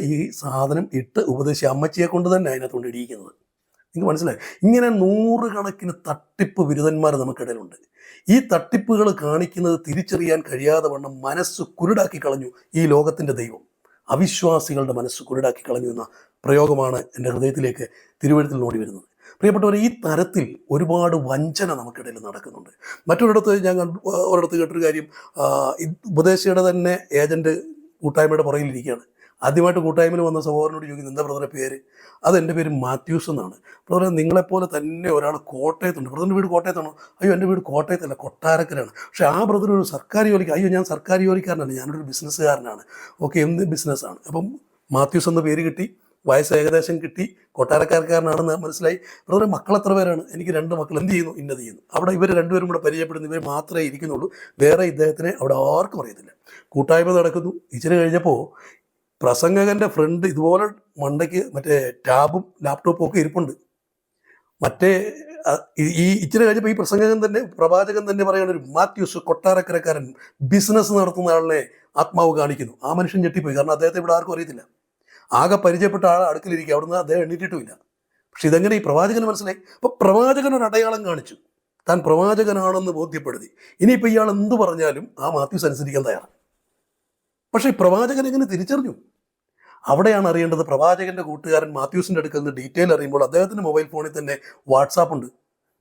ഈ സാധനം ഇട്ട് ഉപദേശിച്ച അമ്മച്ചിയെ കൊണ്ട് തന്നെ അതിനകത്തുകൊണ്ട് ഇടിയിക്കുന്നത്. നിങ്ങൾക്ക് മനസ്സിലായി? ഇങ്ങനെ 100 കണക്കിന് തട്ടിപ്പ് ബിരുദന്മാർ നമുക്കിടയിലുണ്ട്. ഈ തട്ടിപ്പുകൾ കാണിക്കുന്നത് തിരിച്ചറിയാൻ കഴിയാതെ വണ്ണം മനസ്സ് കുരുടാക്കി കളഞ്ഞു ഈ ലോകത്തിൻ്റെ ദൈവം. അവിശ്വാസികളുടെ മനസ്സ് കുരുടാക്കി കളഞ്ഞു എന്ന പ്രയോഗമാണ് എൻ്റെ ഹൃദയത്തിലേക്ക് തിരുവഴുത്തിൽ നോടി വരുന്നത്. പ്രിയപ്പെട്ടവർ, ഈ തരത്തിൽ ഒരുപാട് വഞ്ചന നമുക്കിടയിൽ നടക്കുന്നുണ്ട്. ഒരിടത്ത് കേട്ടൊരു കാര്യം, ഉപദേശിയുടെ തന്നെ ഏജൻറ്റ് കൂട്ടായ്മയുടെ പുറകിലിരിക്കുകയാണ്. ആദ്യമായിട്ട് കൂട്ടായ്മയിൽ വന്ന സഹോദരനോട് ചോദിക്കുന്നത്, എന്താ ബ്രദറെ പേര്? അതെൻ്റെ പേര് മാത്യൂസ് എന്നാണ്. ബ്രദറെ, നിങ്ങളെപ്പോലെ തന്നെ ഒരാൾ കോട്ടയത്തുണ്ട്. ബ്രദറിൻ്റെ വീട് കോട്ടയത്താണോ? അയ്യോ, എൻ്റെ വീട് കോട്ടയത്തല്ല, കൊട്ടാരക്കരാണ്. പക്ഷേ ആ ബ്രദർ ഒരു സർക്കാർ ജോലിക്ക്. അയ്യോ, ഞാൻ സർക്കാർ ജോലിക്കാരനാണ്, ഞാനൊരു ബിസിനസ്സുകാരനാണ്. ഓക്കെ, എന്ത് ബിസിനസ്സാണ്? അപ്പം മാത്യൂസ് എന്ന പേര് കിട്ടി, വയസ്സ് ഏകദേശം കിട്ടി, കൊട്ടാരക്കാരനാണെന്ന് മനസ്സിലായി. ബ്രദറെ, മക്കൾ എത്ര പേരാണ്? എനിക്ക് 2 മക്കൾ. എന്ത് ചെയ്യുന്നു? ഇന്നത് ചെയ്യുന്നു. അവിടെ ഇവർ 2 പേരും കൂടെ പരിചയപ്പെടുന്നു. ഇവർ മാത്രമേ ഇരിക്കുന്നുള്ളൂ, വേറെ ഇദ്ദേഹത്തിനെ അവിടെ ആർക്കും അറിയത്തില്ല. കൂട്ടായ്മ നടക്കുന്നു. ഇച്ചിരി കഴിഞ്ഞപ്പോൾ പ്രസംഗകൻ്റെ ഫ്രണ്ട് ഇതുപോലെ മണ്ടയ്ക്ക് ടാബും ലാപ്ടോപ്പും ഒക്കെ ഇരിപ്പുണ്ട്. ഈ ഇച്ചിരി കഴിഞ്ഞപ്പോൾ ഈ പ്രവാചകൻ തന്നെ പറയുന്ന ഒരു മാത്യൂസ് കൊട്ടാരക്കരക്കാരൻ ബിസിനസ് നടത്തുന്ന ആളിനെ ആത്മാവ് കാണിക്കുന്നു. ആ മനുഷ്യൻ ഞെട്ടിപ്പോയി. കാരണം അദ്ദേഹത്തെ ഇവിടെ ആർക്കും അറിയത്തില്ല. ആകെ പരിചയപ്പെട്ട ആൾ അടുക്കലിരിക്കുക. അവിടുന്ന് അദ്ദേഹം എണ്ണീറ്റിട്ടുമില്ല. പക്ഷെ ഇതെങ്ങനെ ഈ പ്രവാചകന് മനസ്സിലായി? അപ്പോൾ പ്രവാചകൻ ഒരു അടയാളം കാണിച്ചു, താൻ പ്രവാചകനാണെന്ന് ബോധ്യപ്പെടുത്തി. ഇനിയിപ്പോൾ ഇയാൾ എന്ത് പറഞ്ഞാലും ആ മാത്യൂസ് അനുസരിക്കാൻ തയ്യാറാണ്. പക്ഷേ പ്രവാചകൻ എങ്ങനെ തിരിച്ചറിഞ്ഞു? അവിടെയാണ് അറിയേണ്ടത്. പ്രവാചകൻ്റെ കൂട്ടുകാരൻ മാത്യൂസിൻ്റെ അടുക്കൽ നിന്ന് ഡീറ്റെയിൽ അറിയുമ്പോൾ അദ്ദേഹത്തിൻ്റെ മൊബൈൽ ഫോണിൽ തന്നെ വാട്സാപ്പ് ഉണ്ട്.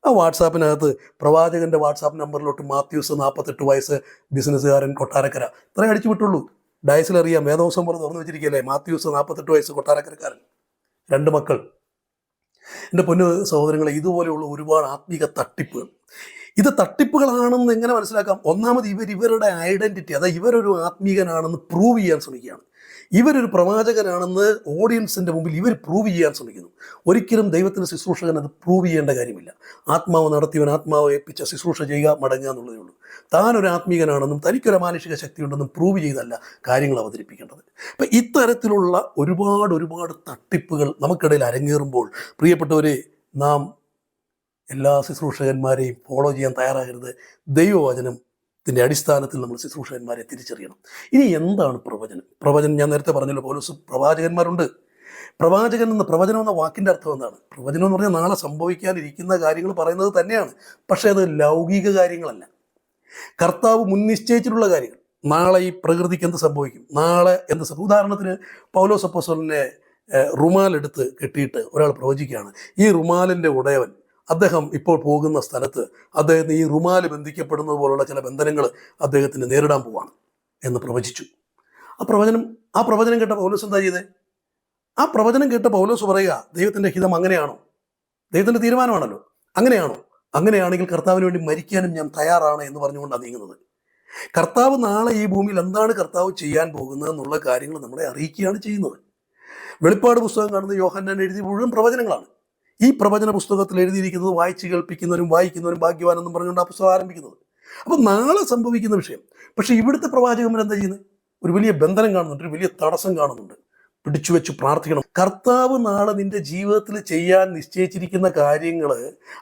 ആ വാട്സാപ്പിനകത്ത് പ്രവാചകൻ്റെ വാട്സാപ്പ് നമ്പറിലോട്ട് മാത്യൂസ് 48 വയസ്സ് ബിസിനസ്സുകാരൻ കൊട്ടാരക്കര ഇത്രയും അടിച്ചു വിട്ടുള്ളൂ. ഡയസിൽ അറിയാം, വേദവസം പോലെ തുറന്നു വെച്ചിരിക്കുകയല്ലേ, മാത്യൂസ് 48 വയസ്സ് കൊട്ടാരക്കരക്കാരൻ, 2 മക്കൾ. എൻ്റെ പൊന്നു സഹോദരങ്ങളെ, ഇതുപോലെയുള്ള ഒരുപാട് ആത്മീക തട്ടിപ്പുകൾ. ഇത് തട്ടിപ്പുകളാണെന്ന് എങ്ങനെ മനസ്സിലാക്കാം? ഒന്നാമത് ഇവരുടെ ഐഡൻറ്റിറ്റി, അതായത് ഇവരൊരു ആത്മീകനാണെന്ന് പ്രൂവ് ചെയ്യാൻ ശ്രമിക്കുകയാണ്. ഇവരൊരു പ്രവാചകനാണെന്ന് ഓഡിയൻസിൻ്റെ മുമ്പിൽ ഇവർ പ്രൂവ് ചെയ്യാൻ ശ്രമിക്കുന്നു. ഒരിക്കലും ദൈവത്തിൻ്റെ ശുശ്രൂഷകൻ അത് പ്രൂവ് ചെയ്യേണ്ട കാര്യമില്ല. ആത്മാവ് നടത്തിയവൻ ആത്മാവ് ഏൽപ്പിച്ച ശുശ്രൂഷ ചെയ്യുക, മടങ്ങുക എന്നുള്ളതേ ഉള്ളൂ. താനൊരു ആത്മീകനാണെന്നും തനിക്കൊരു മാനുഷിക ശക്തി ഉണ്ടെന്നും പ്രൂവ് ചെയ്തല്ല കാര്യങ്ങൾ അവതരിപ്പിക്കേണ്ടത്. അപ്പം ഇത്തരത്തിലുള്ള ഒരുപാട് തട്ടിപ്പുകൾ നമുക്കിടയിൽ അരങ്ങേറുമ്പോൾ പ്രിയപ്പെട്ടവരെ, നാം എല്ലാ ശുശ്രൂഷകന്മാരെയും ഫോളോ ചെയ്യാൻ തയ്യാറാകരുത്. ദൈവവചനത്തിൻ്റെ അടിസ്ഥാനത്തിൽ നമ്മൾ ശുശ്രൂഷകന്മാരെ തിരിച്ചറിയണം. ഇനി എന്താണ് പ്രവചനം? പ്രവചനം ഞാൻ നേരത്തെ പറഞ്ഞല്ലോ, പൗലോസ് പ്രവാചകന്മാരുണ്ട്. പ്രവചനം എന്ന വാക്കിൻ്റെ അർത്ഥം എന്താണ്? പ്രവചനം എന്ന് പറഞ്ഞാൽ നാളെ സംഭവിക്കാനിരിക്കുന്ന കാര്യങ്ങൾ പറയുന്നത് തന്നെയാണ്. പക്ഷേ അത് ലൗകിക കാര്യങ്ങളല്ല. കർത്താവ് മുൻനിശ്ചയിച്ചിട്ടുള്ള കാര്യങ്ങൾ. നാളെ ഈ പ്രകൃതിക്ക് എന്ത് സംഭവിക്കും, നാളെ എന്ത് സംഭവിക്കും. ഉദാഹരണത്തിന് പൗലോസ് അപ്പോസ്തലനെ റുമാലെടുത്ത് കെട്ടിയിട്ട് ഒരാൾ പ്രവചിക്കുകയാണ്. ഈ റുമാലിൻ്റെ ഉടയവൻ അദ്ദേഹം ഇപ്പോൾ പോകുന്ന സ്ഥലത്ത് അദ്ദേഹത്തിന് ഈ റുമാല് ബന്ധിക്കപ്പെടുന്നത് പോലുള്ള ചില ബന്ധനങ്ങൾ അദ്ദേഹത്തിന് നേരിടാൻ പോവാണ് എന്ന് പ്രവചിച്ചു. ആ പ്രവചനം കേട്ട പൗലോസ് എന്താ ചെയ്തേ? ആ പ്രവചനം കേട്ട പൗലോസ് പറയുക, ദൈവത്തിൻ്റെ ഹിതം അങ്ങനെയാണോ? ദൈവത്തിൻ്റെ തീരുമാനമാണല്ലോ. അങ്ങനെയാണെങ്കിൽ കർത്താവിന് വേണ്ടി മരിക്കാനും ഞാൻ തയ്യാറാണ് എന്ന് പറഞ്ഞുകൊണ്ടാണ് നീങ്ങുന്നത്. കർത്താവ് നാളെ ഈ ഭൂമിയിൽ എന്താണ് കർത്താവ് ചെയ്യാൻ പോകുന്നത് എന്നുള്ള കാര്യങ്ങൾ നമ്മളെ അറിയിക്കുകയാണ് ചെയ്യുന്നത്. വെളിപ്പാട് പുസ്തകം കാണുന്ന യോഹന്നാൻ എഴുതിയ മുഴുവൻ പ്രവചനങ്ങളാണ്. ഈ പ്രവചന പുസ്തകത്തിൽ എഴുതിയിരിക്കുന്നത് വായിച്ച് കേൾപ്പിക്കുന്നവരും വായിക്കുന്നവരും ഭാഗ്യവാനെന്നും പറഞ്ഞുകൊണ്ട് ആ പുസ്തകം ആരംഭിക്കുന്നത്. അപ്പം നാളെ സംഭവിക്കുന്ന വിഷയം. പക്ഷേ ഇവിടുത്തെ പ്രവാചകന്മാർ എന്താ ചെയ്യുന്നത്? ഒരു വലിയ ബന്ധനം കാണുന്നുണ്ട്, ഒരു വലിയ തടസ്സം കാണുന്നുണ്ട്. പിടിച്ചു വെച്ച് പ്രാർത്ഥിക്കണം. കർത്താവ് നാളെ നിന്റെ ജീവിതത്തിൽ ചെയ്യാൻ നിശ്ചയിച്ചിരിക്കുന്ന കാര്യങ്ങൾ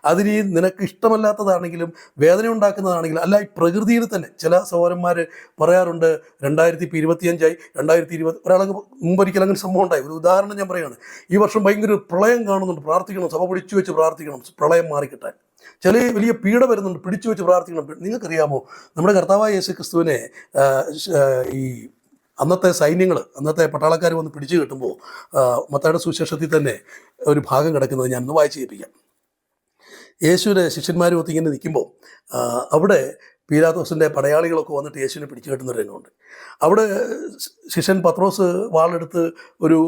അതിന് നിനക്ക് ഇഷ്ടമല്ലാത്തതാണെങ്കിലും വേദന ഉണ്ടാക്കുന്നതാണെങ്കിലും, അല്ല ഈ പ്രകൃതിയിൽ തന്നെ ചില സഹോദരന്മാർ പറയാറുണ്ട് 2025 2020 ഒരാൾക്ക് മുമ്പൊരിക്കൽ അങ്ങനെ സംഭവം ഉണ്ടായി. ഒരു ഉദാഹരണം ഞാൻ പറയുകയാണ്. ഈ വർഷം ഭയങ്കര പ്രളയം കാണുന്നുണ്ട്, പ്രാർത്ഥിക്കണം, സഭ പിടിച്ചു വെച്ച് പ്രാർത്ഥിക്കണം, പ്രളയം മാറിക്കിട്ടാൻ. ചില വലിയ പീഡ വരുന്നുണ്ട്, പിടിച്ചു വെച്ച് പ്രാർത്ഥിക്കണം. നിങ്ങൾക്കറിയാമോ, നമ്മുടെ കർത്താവായ യേശു ക്രിസ്തുവിനെ ഈ അന്നത്തെ പട്ടാളക്കാർ വന്ന് പിടിച്ചു കിട്ടുമ്പോൾ മത്തായിയുടെ സുവിശേഷത്തിൽ തന്നെ ഒരു ഭാഗം കിടക്കുന്നത് ഞാൻ ഒന്ന് വായിച്ച് കേൾപ്പിക്കാം. യേശുവിനെ ശിഷ്യന്മാരും ഇങ്ങനെ നിൽക്കുമ്പോൾ അവിടെ പീലാത്തോസിൻ്റെ പടയാളികളൊക്കെ വന്നിട്ട് യേശുവിനെ പിടിച്ചു കെട്ടുന്ന ഒരു രംഗമുണ്ട്. അവിടെ ശിഷ്യൻ പത്രോസ് വാളെടുത്ത് ഒരു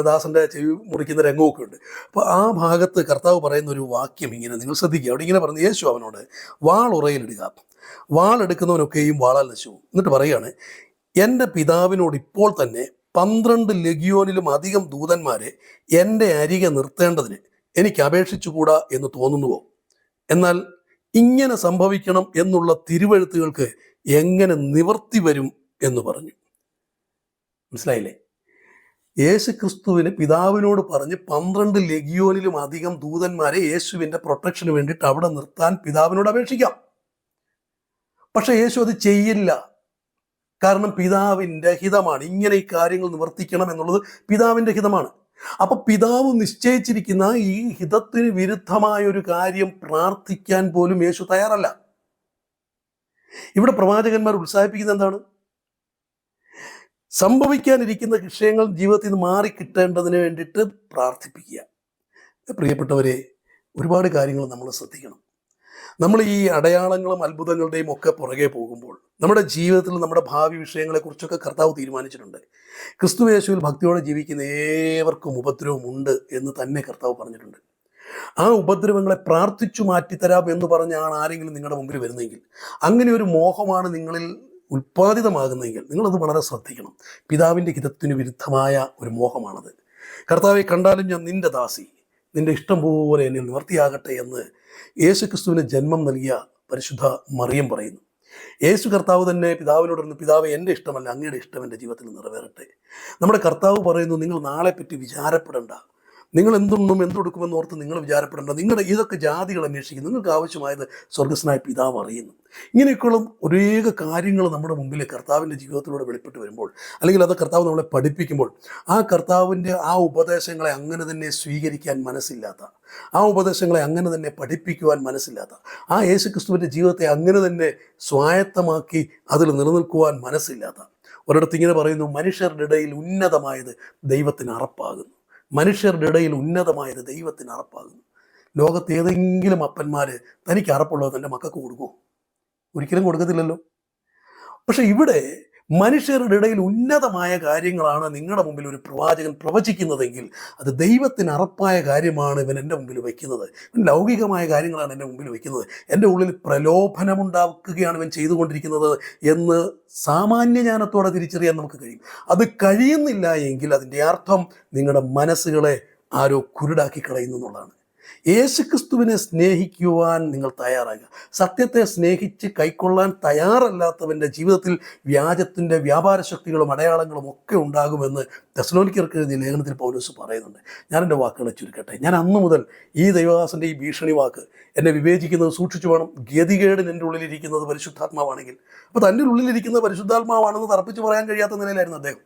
ദാസൻ്റെ ചെവി മുറിക്കുന്ന രംഗമൊക്കെ ഉണ്ട്. അപ്പോൾ ആ ഭാഗത്ത് കർത്താവ് പറയുന്ന ഒരു വാക്യം ഇങ്ങനെ നിങ്ങൾ ശ്രദ്ധിക്കുക. അവിടെ ഇങ്ങനെ പറഞ്ഞു, യേശു അവനോട് വാൾ ഉറയിലിടുക, വാളെടുക്കുന്നവനൊക്കെയും വാളാൽ നശിച്ചു. എന്നിട്ട് പറയുകയാണ്, എൻ്റെ പിതാവിനോട് ഇപ്പോൾ തന്നെ 12 ലഗിയോനിലും അധികം ദൂതന്മാരെ എൻ്റെ അരികെ നിർത്തേണ്ടതിന് എനിക്ക് അപേക്ഷിച്ചുകൂടാ എന്ന് തോന്നുന്നുവോ? എന്നാൽ ഇങ്ങനെ സംഭവിക്കണം എന്നുള്ള തിരുവെഴുത്തുകൾക്ക് എങ്ങനെ നിവർത്തി വരും എന്ന് പറഞ്ഞു. മനസ്സിലായില്ലേ? യേശു ക്രിസ്തുവിന് പിതാവിനോട് പറഞ്ഞ് 12 ലഗിയോനിലും അധികം ദൂതന്മാരെ യേശുവിൻ്റെ പ്രൊട്ടക്ഷന് വേണ്ടിയിട്ട് അവിടെ നിർത്താൻ പിതാവിനോട് അപേക്ഷിക്കാം. പക്ഷെ യേശു അത് ചെയ്യില്ല. കാരണം പിതാവിൻ്റെ ഹിതമാണ്. ഇങ്ങനെ ഈ കാര്യങ്ങൾ നിവർത്തിക്കണം എന്നുള്ളത് പിതാവിൻ്റെ ഹിതമാണ്. അപ്പൊ പിതാവ് നിശ്ചയിച്ചിരിക്കുന്ന ഈ ഹിതത്തിന് വിരുദ്ധമായ ഒരു കാര്യം പ്രാർത്ഥിക്കാൻ പോലും യേശു തയ്യാറല്ല. ഇവിടെ പ്രവാചകന്മാർ ഉത്സാഹിപ്പിക്കുന്നത് എന്താണ്? സംഭവിക്കാനിരിക്കുന്ന വിഷയങ്ങൾ ജീവിതത്തിൽ നിന്ന് മാറിക്കിട്ടേണ്ടതിന് വേണ്ടിയിട്ട് പ്രാർത്ഥിപ്പിക്കുക. പ്രിയപ്പെട്ടവരെ, ഒരുപാട് കാര്യങ്ങൾ നമ്മൾ ശ്രദ്ധിക്കണം. നമ്മൾ ഈ അടയാളങ്ങളും അത്ഭുതങ്ങളുടെയും ഒക്കെ പുറകെ പോകുമ്പോൾ നമ്മുടെ ജീവിതത്തിൽ നമ്മുടെ ഭാവി വിഷയങ്ങളെക്കുറിച്ചൊക്കെ കർത്താവ് തീരുമാനിച്ചിട്ടുണ്ട്. ക്രിസ്തു യേശുവിൽ ഭക്തിയോടെ ജീവിക്കുന്ന ഏവർക്കും ഉപദ്രവമുണ്ട് എന്ന് തന്നെ കർത്താവ് പറഞ്ഞിട്ടുണ്ട്. ആ ഉപദ്രവങ്ങളെ പ്രാർത്ഥിച്ചു മാറ്റിത്തരാം എന്ന് പറഞ്ഞാണ് ആരെങ്കിലും നിങ്ങളുടെ മുമ്പിൽ വരുന്നതെങ്കിൽ, അങ്ങനെ ഒരു മോഹമാണ് നിങ്ങളിൽ ഉൽപ്പാദിതമാകുന്നതെങ്കിൽ നിങ്ങളത് വളരെ ശ്രദ്ധിക്കണം. പിതാവിൻ്റെ ഹിതത്തിന് വിരുദ്ധമായ ഒരു മോഹമാണത്. കർത്താവെ കണ്ടാലും ഞാൻ നിൻ്റെ ദാസി, നിൻ്റെ ഇഷ്ടം പോലെ എന്നിൽ നിവർത്തിയാകട്ടെ എന്ന് യേശു ക്രിസ്തുവിന് ജന്മം നൽകിയ പരിശുദ്ധ മറിയം പറയുന്നു. യേശു കർത്താവ് തന്നെ പിതാവിനോടൊന്ന്, പിതാവെ എൻ്റെ ഇഷ്ടമല്ല അങ്ങയുടെ ഇഷ്ടം എൻ്റെ ജീവിതത്തിൽ നിറവേറട്ടെ. നമ്മുടെ കർത്താവ് പറയുന്നു, നിങ്ങൾ നാളെപ്പറ്റി വിചാരപ്പെടേണ്ട, നിങ്ങൾ എന്തെടുക്കുമെന്ന് ഓർത്ത് നിങ്ങൾ വിചാരപ്പെടേണ്ട. നിങ്ങളുടെ ഇതൊക്കെ ജാതികൾ അന്വേഷിക്കുന്നു, നിങ്ങൾക്ക് ആവശ്യമായത് സ്വർഗസ്നായ പിതാവ് അറിയുന്നു. ഇങ്ങനെയൊക്കെയുള്ള ഒരേക കാര്യങ്ങൾ നമ്മുടെ മുമ്പിൽ കർത്താവിൻ്റെ ജീവിതത്തിലൂടെ വെളിപ്പെട്ട് വരുമ്പോൾ, അല്ലെങ്കിൽ അത് കർത്താവ് നമ്മളെ പഠിപ്പിക്കുമ്പോൾ, ആ കർത്താവിൻ്റെ ആ ഉപദേശങ്ങളെ അങ്ങനെ തന്നെ സ്വീകരിക്കാൻ മനസ്സില്ലാത്ത, ആ ഉപദേശങ്ങളെ അങ്ങനെ തന്നെ പഠിപ്പിക്കുവാൻ മനസ്സില്ലാത്ത, ആ യേശു ക്രിസ്തുവിൻ്റെ ജീവിതത്തെ അങ്ങനെ തന്നെ സ്വായത്തമാക്കി അതിൽ നിലനിൽക്കുവാൻ മനസ്സില്ലാത്ത ഒരിടത്ത് ഇങ്ങനെ പറയുന്നു, മനുഷ്യരുടെ ഇടയിൽ ഉന്നതമായത് ദൈവത്തിന് അറപ്പാകുന്നു. മനുഷ്യരുടെ ഇടയിൽ ഉന്നതമായത് ദൈവത്തിന് അറപ്പാകുന്നു. ലോകത്ത് ഏതെങ്കിലും അപ്പന്മാർ തനിക്ക് അറപ്പുള്ളത് തൻ്റെ മക്കൾക്ക് കൊടുക്കുമോ? ഒരിക്കലും കൊടുക്കത്തില്ലല്ലോ. പക്ഷെ ഇവിടെ മനുഷ്യരുടെ ഇടയിൽ ഉന്നതമായ കാര്യങ്ങളാണ് നിങ്ങളുടെ മുമ്പിൽ ഒരു പ്രവാചകൻ പ്രവചിക്കുന്നതെങ്കിൽ അത് ദൈവത്തിന് അറപ്പായ കാര്യമാണ് ഇവൻ എൻ്റെ മുമ്പിൽ വയ്ക്കുന്നത്. ഇവൻ ലൗകികമായ കാര്യങ്ങളാണ് എൻ്റെ മുമ്പിൽ വയ്ക്കുന്നത്. എൻ്റെ ഉള്ളിൽ പ്രലോഭനമുണ്ടാക്കുകയാണ് ഇവൻ ചെയ്തുകൊണ്ടിരിക്കുന്നത് എന്ന് സാമാന്യജ്ഞാനത്തോടെ തിരിച്ചറിയാൻ നമുക്ക് കഴിയും. അത് കഴിയുന്നില്ല എങ്കിൽ അതിൻ്റെ അർത്ഥം നിങ്ങളുടെ മനസ്സുകളെ ആരോ കുരുടാക്കി കളയുന്നു എന്നുള്ളതാണ്. യേശുക്രിസ്തുവിനെ സ്നേഹിക്കുവാൻ നിങ്ങൾ തയ്യാറാകുക. സത്യത്തെ സ്നേഹിച്ച് കൈക്കൊള്ളാൻ തയ്യാറല്ലാത്തവൻ്റെ ജീവിതത്തിൽ വ്യാജത്തിൻ്റെ വ്യാപാര ശക്തികളും അടയാളങ്ങളും ഒക്കെ ഉണ്ടാകുമെന്ന് തെസ്സലോനിക്കർക്ക് എഴുതിയ ലേഖനത്തിൽ പൗലോസ് പറയുന്നുണ്ട്. ഞാൻ എൻ്റെ വാക്കുകളെ ചുരുക്കട്ടെ. ഞാൻ അന്നു മുതൽ ഈ ദൈവദാസൻ്റെ ഈ ഭീഷണി വാക്ക് എന്നെ വിവേചിക്കുന്നത് സൂക്ഷിച്ചു വേണം. ഗതികേടിന് എൻ്റെ ഉള്ളിലിരിക്കുന്നത് പരിശുദ്ധാത്മാവാണെങ്കിൽ, അപ്പോൾ തൻ്റെ ഉള്ളിലിരിക്കുന്നത് പരിശുദ്ധാത്മാവാണെന്ന് തറപ്പിച്ച് പറയാൻ കഴിയാത്ത നിലയിലായിരുന്നു അദ്ദേഹം.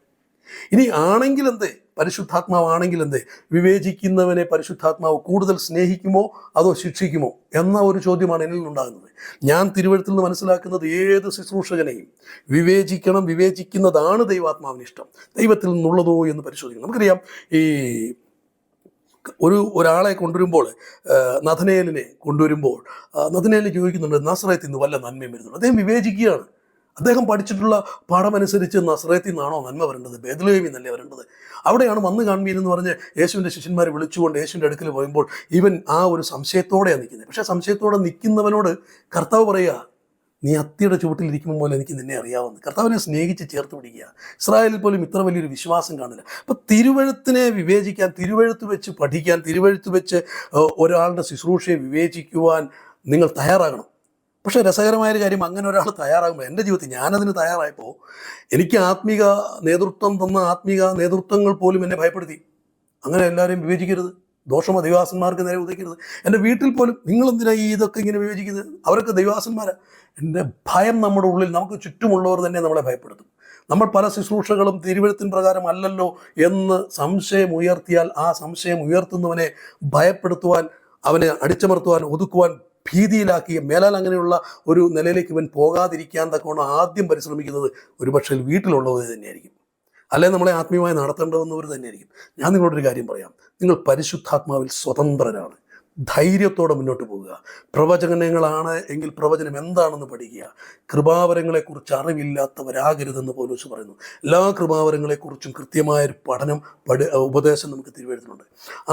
ഇനി ആണെങ്കിൽ എന്ത്, പരിശുദ്ധാത്മാവാണെങ്കിൽ എന്ത്, വിവേചിക്കുന്നവനെ പരിശുദ്ധാത്മാവ് കൂടുതൽ സ്നേഹിക്കുമോ അതോ ശിക്ഷിക്കുമോ എന്ന ഒരു ചോദ്യമാണ് എന്നിൽ നിന്നുണ്ടാകുന്നത്. ഞാൻ തിരുവഴുത്തിൽ നിന്ന് മനസ്സിലാക്കുന്നത് ഏത് ശുശ്രൂഷകനെയും വിവേചിക്കണം, വിവേചിക്കുന്നതാണ് ദൈവാത്മാവിന് ഇഷ്ടം, ദൈവത്തിൽ നിന്നുള്ളതോ എന്ന് പരിശോധിക്കണം. നമുക്കറിയാം, ഈ ഒരാളെ കൊണ്ടുവരുമ്പോൾ, നഥനയേലിനെ കൊണ്ടുവരുമ്പോൾ നഥനയേലിന് ചോദിക്കുന്നുണ്ട്, നസറേത്തിൽ നിന്ന് വല്ല നന്മയും വരുന്നുണ്ട്. അദ്ദേഹം വിവേചിക്കുകയാണ്. അദ്ദേഹം പഠിച്ചിട്ടുള്ള പാഠമനുസരിച്ച് നസറേത്തിൽ നിന്നാണോ നന്മ വരേണ്ടത്, ബേത്ലഹേമിൽ നിന്നല്ലേ വരേണ്ടത്? അവിടെയാണ് വന്ന് കാണുവീൻ എന്ന് പറഞ്ഞ് യേശുവിൻ്റെ ശിഷ്യന്മാരെ വിളിച്ചുകൊണ്ട് യേശുവിൻ്റെ അടുക്കൽ പോകുമ്പോൾ ഇവൻ ആ ഒരു സംശയത്തോടെയാണ് നിൽക്കുന്നത്. പക്ഷേ സംശയത്തോടെ നിൽക്കുന്നവനോട് കർത്താവ് പറയുക, നീ അത്തിയുടെ ചുവട്ടിലിരിക്കുമ്പോൾ പോലെ എനിക്ക് നിന്നെ അറിയാവുന്ന. കർത്താവിനെ സ്നേഹിച്ച് ചേർത്ത് പിടിക്കുക. ഇസ്രായേലിൽ പോലും ഇത്ര വലിയൊരു വിശ്വാസം കാണില്ല. അപ്പോൾ തിരുവഴുത്തിനെ വിവേചിക്കാൻ, തിരുവഴുത്ത് വെച്ച് പഠിക്കാൻ, തിരുവഴുത്ത് വെച്ച് ഒരാളുടെ ശുശ്രൂഷയെ വിവേചിക്കുവാൻ നിങ്ങൾ തയ്യാറാകണം. പക്ഷേ രസകരമായൊരു കാര്യം, അങ്ങനെ ഒരാൾ തയ്യാറാകുമ്പോൾ, എൻ്റെ ജീവിതത്തിൽ ഞാനതിന് തയ്യാറായപ്പോൾ എനിക്ക് ആത്മീക നേതൃത്വം തന്ന ആത്മീക നേതൃത്വങ്ങൾ പോലും എന്നെ ഭയപ്പെടുത്തി. അങ്ങനെ എല്ലാവരെയും വിവേചിക്കരുത്, ദോഷമോ ദൈവദാസന്മാർക്ക് നേരെ ഉദിക്കരുത്. എൻ്റെ വീട്ടിൽ പോലും നിങ്ങളെന്തിനാണ് ഇതൊക്കെ ഇങ്ങനെ വിവേചിക്കുന്നത്, അവരൊക്കെ ദൈവദാസന്മാരാണ്. എൻ്റെ ഭയം നമ്മുടെ ഉള്ളിൽ, നമുക്ക് ചുറ്റുമുള്ളവർ തന്നെ നമ്മളെ ഭയപ്പെടുത്തും. നമ്മൾ പല ശുശ്രൂഷകളും തിരുവഴുത്തിൻ പ്രകാരം അല്ലല്ലോ എന്ന് സംശയം ഉയർത്തിയാൽ ആ സംശയം ഉയർത്തുന്നവനെ ഭയപ്പെടുത്തുവാൻ, അവനെ അടിച്ചമർത്തുവാൻ, ഒതുക്കുവാൻ, ഭീതിയിലാക്കിയ മേലാൽ അങ്ങനെയുള്ള ഒരു നിലയിലേക്ക് ഇവൻ പോകാതിരിക്കാൻ തക്കവണ്ണം ആദ്യം പരിശ്രമിക്കുന്നത് ഒരുപക്ഷെ വീട്ടിലുള്ളവർ തന്നെയായിരിക്കും, അല്ലെങ്കിൽ നമ്മളെ ആത്മീയമായി നടത്തേണ്ടതെന്നവർ തന്നെയായിരിക്കും. ഞാൻ നിങ്ങളോടൊരു കാര്യം പറയാം, നിങ്ങൾ പരിശുദ്ധാത്മാവിൽ സ്വതന്ത്രരാണ്. ധൈര്യത്തോടെ മുന്നോട്ട് പോകുക. പ്രവചനങ്ങളാണ് എങ്കിൽ പ്രവചനം എന്താണെന്ന് പഠിക്കുക. കൃപാവരങ്ങളെക്കുറിച്ച് അറിവില്ലാത്തവരാകരുതെന്ന് പൗലോസ് പറയുന്നു. എല്ലാ കൃപാവരങ്ങളെക്കുറിച്ചും കൃത്യമായൊരു പഠനം, ഉപദേശം നമുക്ക് തിരുവഴുത്തുന്നുണ്ട്.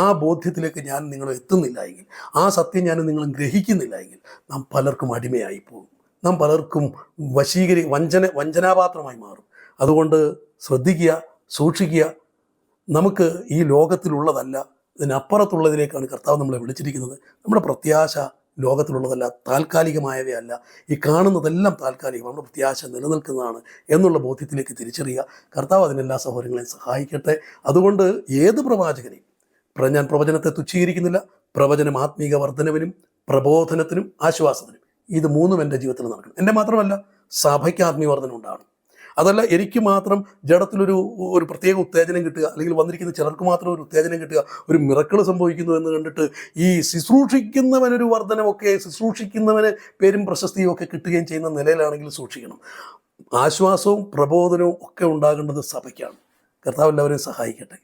ആ ബോധ്യത്തിലേക്ക് ഞാൻ നിങ്ങൾ എത്തുന്നില്ല എങ്കിൽ, ആ സത്യം ഞാൻ നിങ്ങളും ഗ്രഹിക്കുന്നില്ല എങ്കിൽ നാം പലർക്കും അടിമയായി പോകും. നാം പലർക്കും വഞ്ചനാപാത്രമായി മാറും. അതുകൊണ്ട് ശ്രദ്ധിക്കുക, സൂക്ഷിക്കുക. നമുക്ക് ഈ ലോകത്തിലുള്ളതല്ല, ഇതിനപ്പുറത്തുള്ളതിലേക്കാണ് കർത്താവ് നമ്മളെ വിളിച്ചിരിക്കുന്നത്. നമ്മുടെ പ്രത്യാശ ലോകത്തിലുള്ളതല്ല, താൽക്കാലികമായവയല്ല. ഈ കാണുന്നതെല്ലാം താൽക്കാലികം, നമ്മുടെ പ്രത്യാശ നിലനിൽക്കുന്നതാണ് എന്നുള്ള ബോധ്യത്തിലേക്ക് തിരിച്ചറിയുക. കർത്താവ് അതിനെല്ലാ സഹോദരങ്ങളെയും സഹായിക്കട്ടെ. അതുകൊണ്ട് ഏത് പ്രവാചകനെയും, ഞാൻ പ്രവചനത്തെ തുച്ഛീകരിക്കുന്നില്ല. പ്രവചനം ആത്മീക വർധനവിനും പ്രബോധനത്തിനും ആശ്വാസത്തിനും, ഇത് മൂന്നും എൻ്റെ ജീവിതത്തിൽ നടക്കണം. എൻ്റെ മാത്രമല്ല, സഭയ്ക്ക് ആത്മീയ വർധന ഉണ്ടാകണം. അതല്ല എനിക്ക് മാത്രം ജഡത്തിലൊരു പ്രത്യേക ഉത്തേജനം കിട്ടുക, അല്ലെങ്കിൽ വന്നിരിക്കുന്ന ചിലർക്ക് മാത്രം ഒരു ഉത്തേജനം കിട്ടുക, ഒരു മിറക്കിൾ സംഭവിക്കുന്നു എന്ന് കണ്ടിട്ട് ഈ ശുശ്രൂഷിക്കുന്നവനൊരു വർധനമൊക്കെ, ശുശ്രൂഷിക്കുന്നവന് പേരും പ്രശസ്തിയും ഒക്കെ കിട്ടുകയും ചെയ്യുന്ന നിലയിലാണെങ്കിൽ സൂക്ഷിക്കണം. ആശ്വാസവും പ്രബോധനവും ഒക്കെ ഉണ്ടാകേണ്ടത് സഭയ്ക്കാണ്. കർത്താവ് എല്ലാവരെയും സഹായിക്കട്ടെ.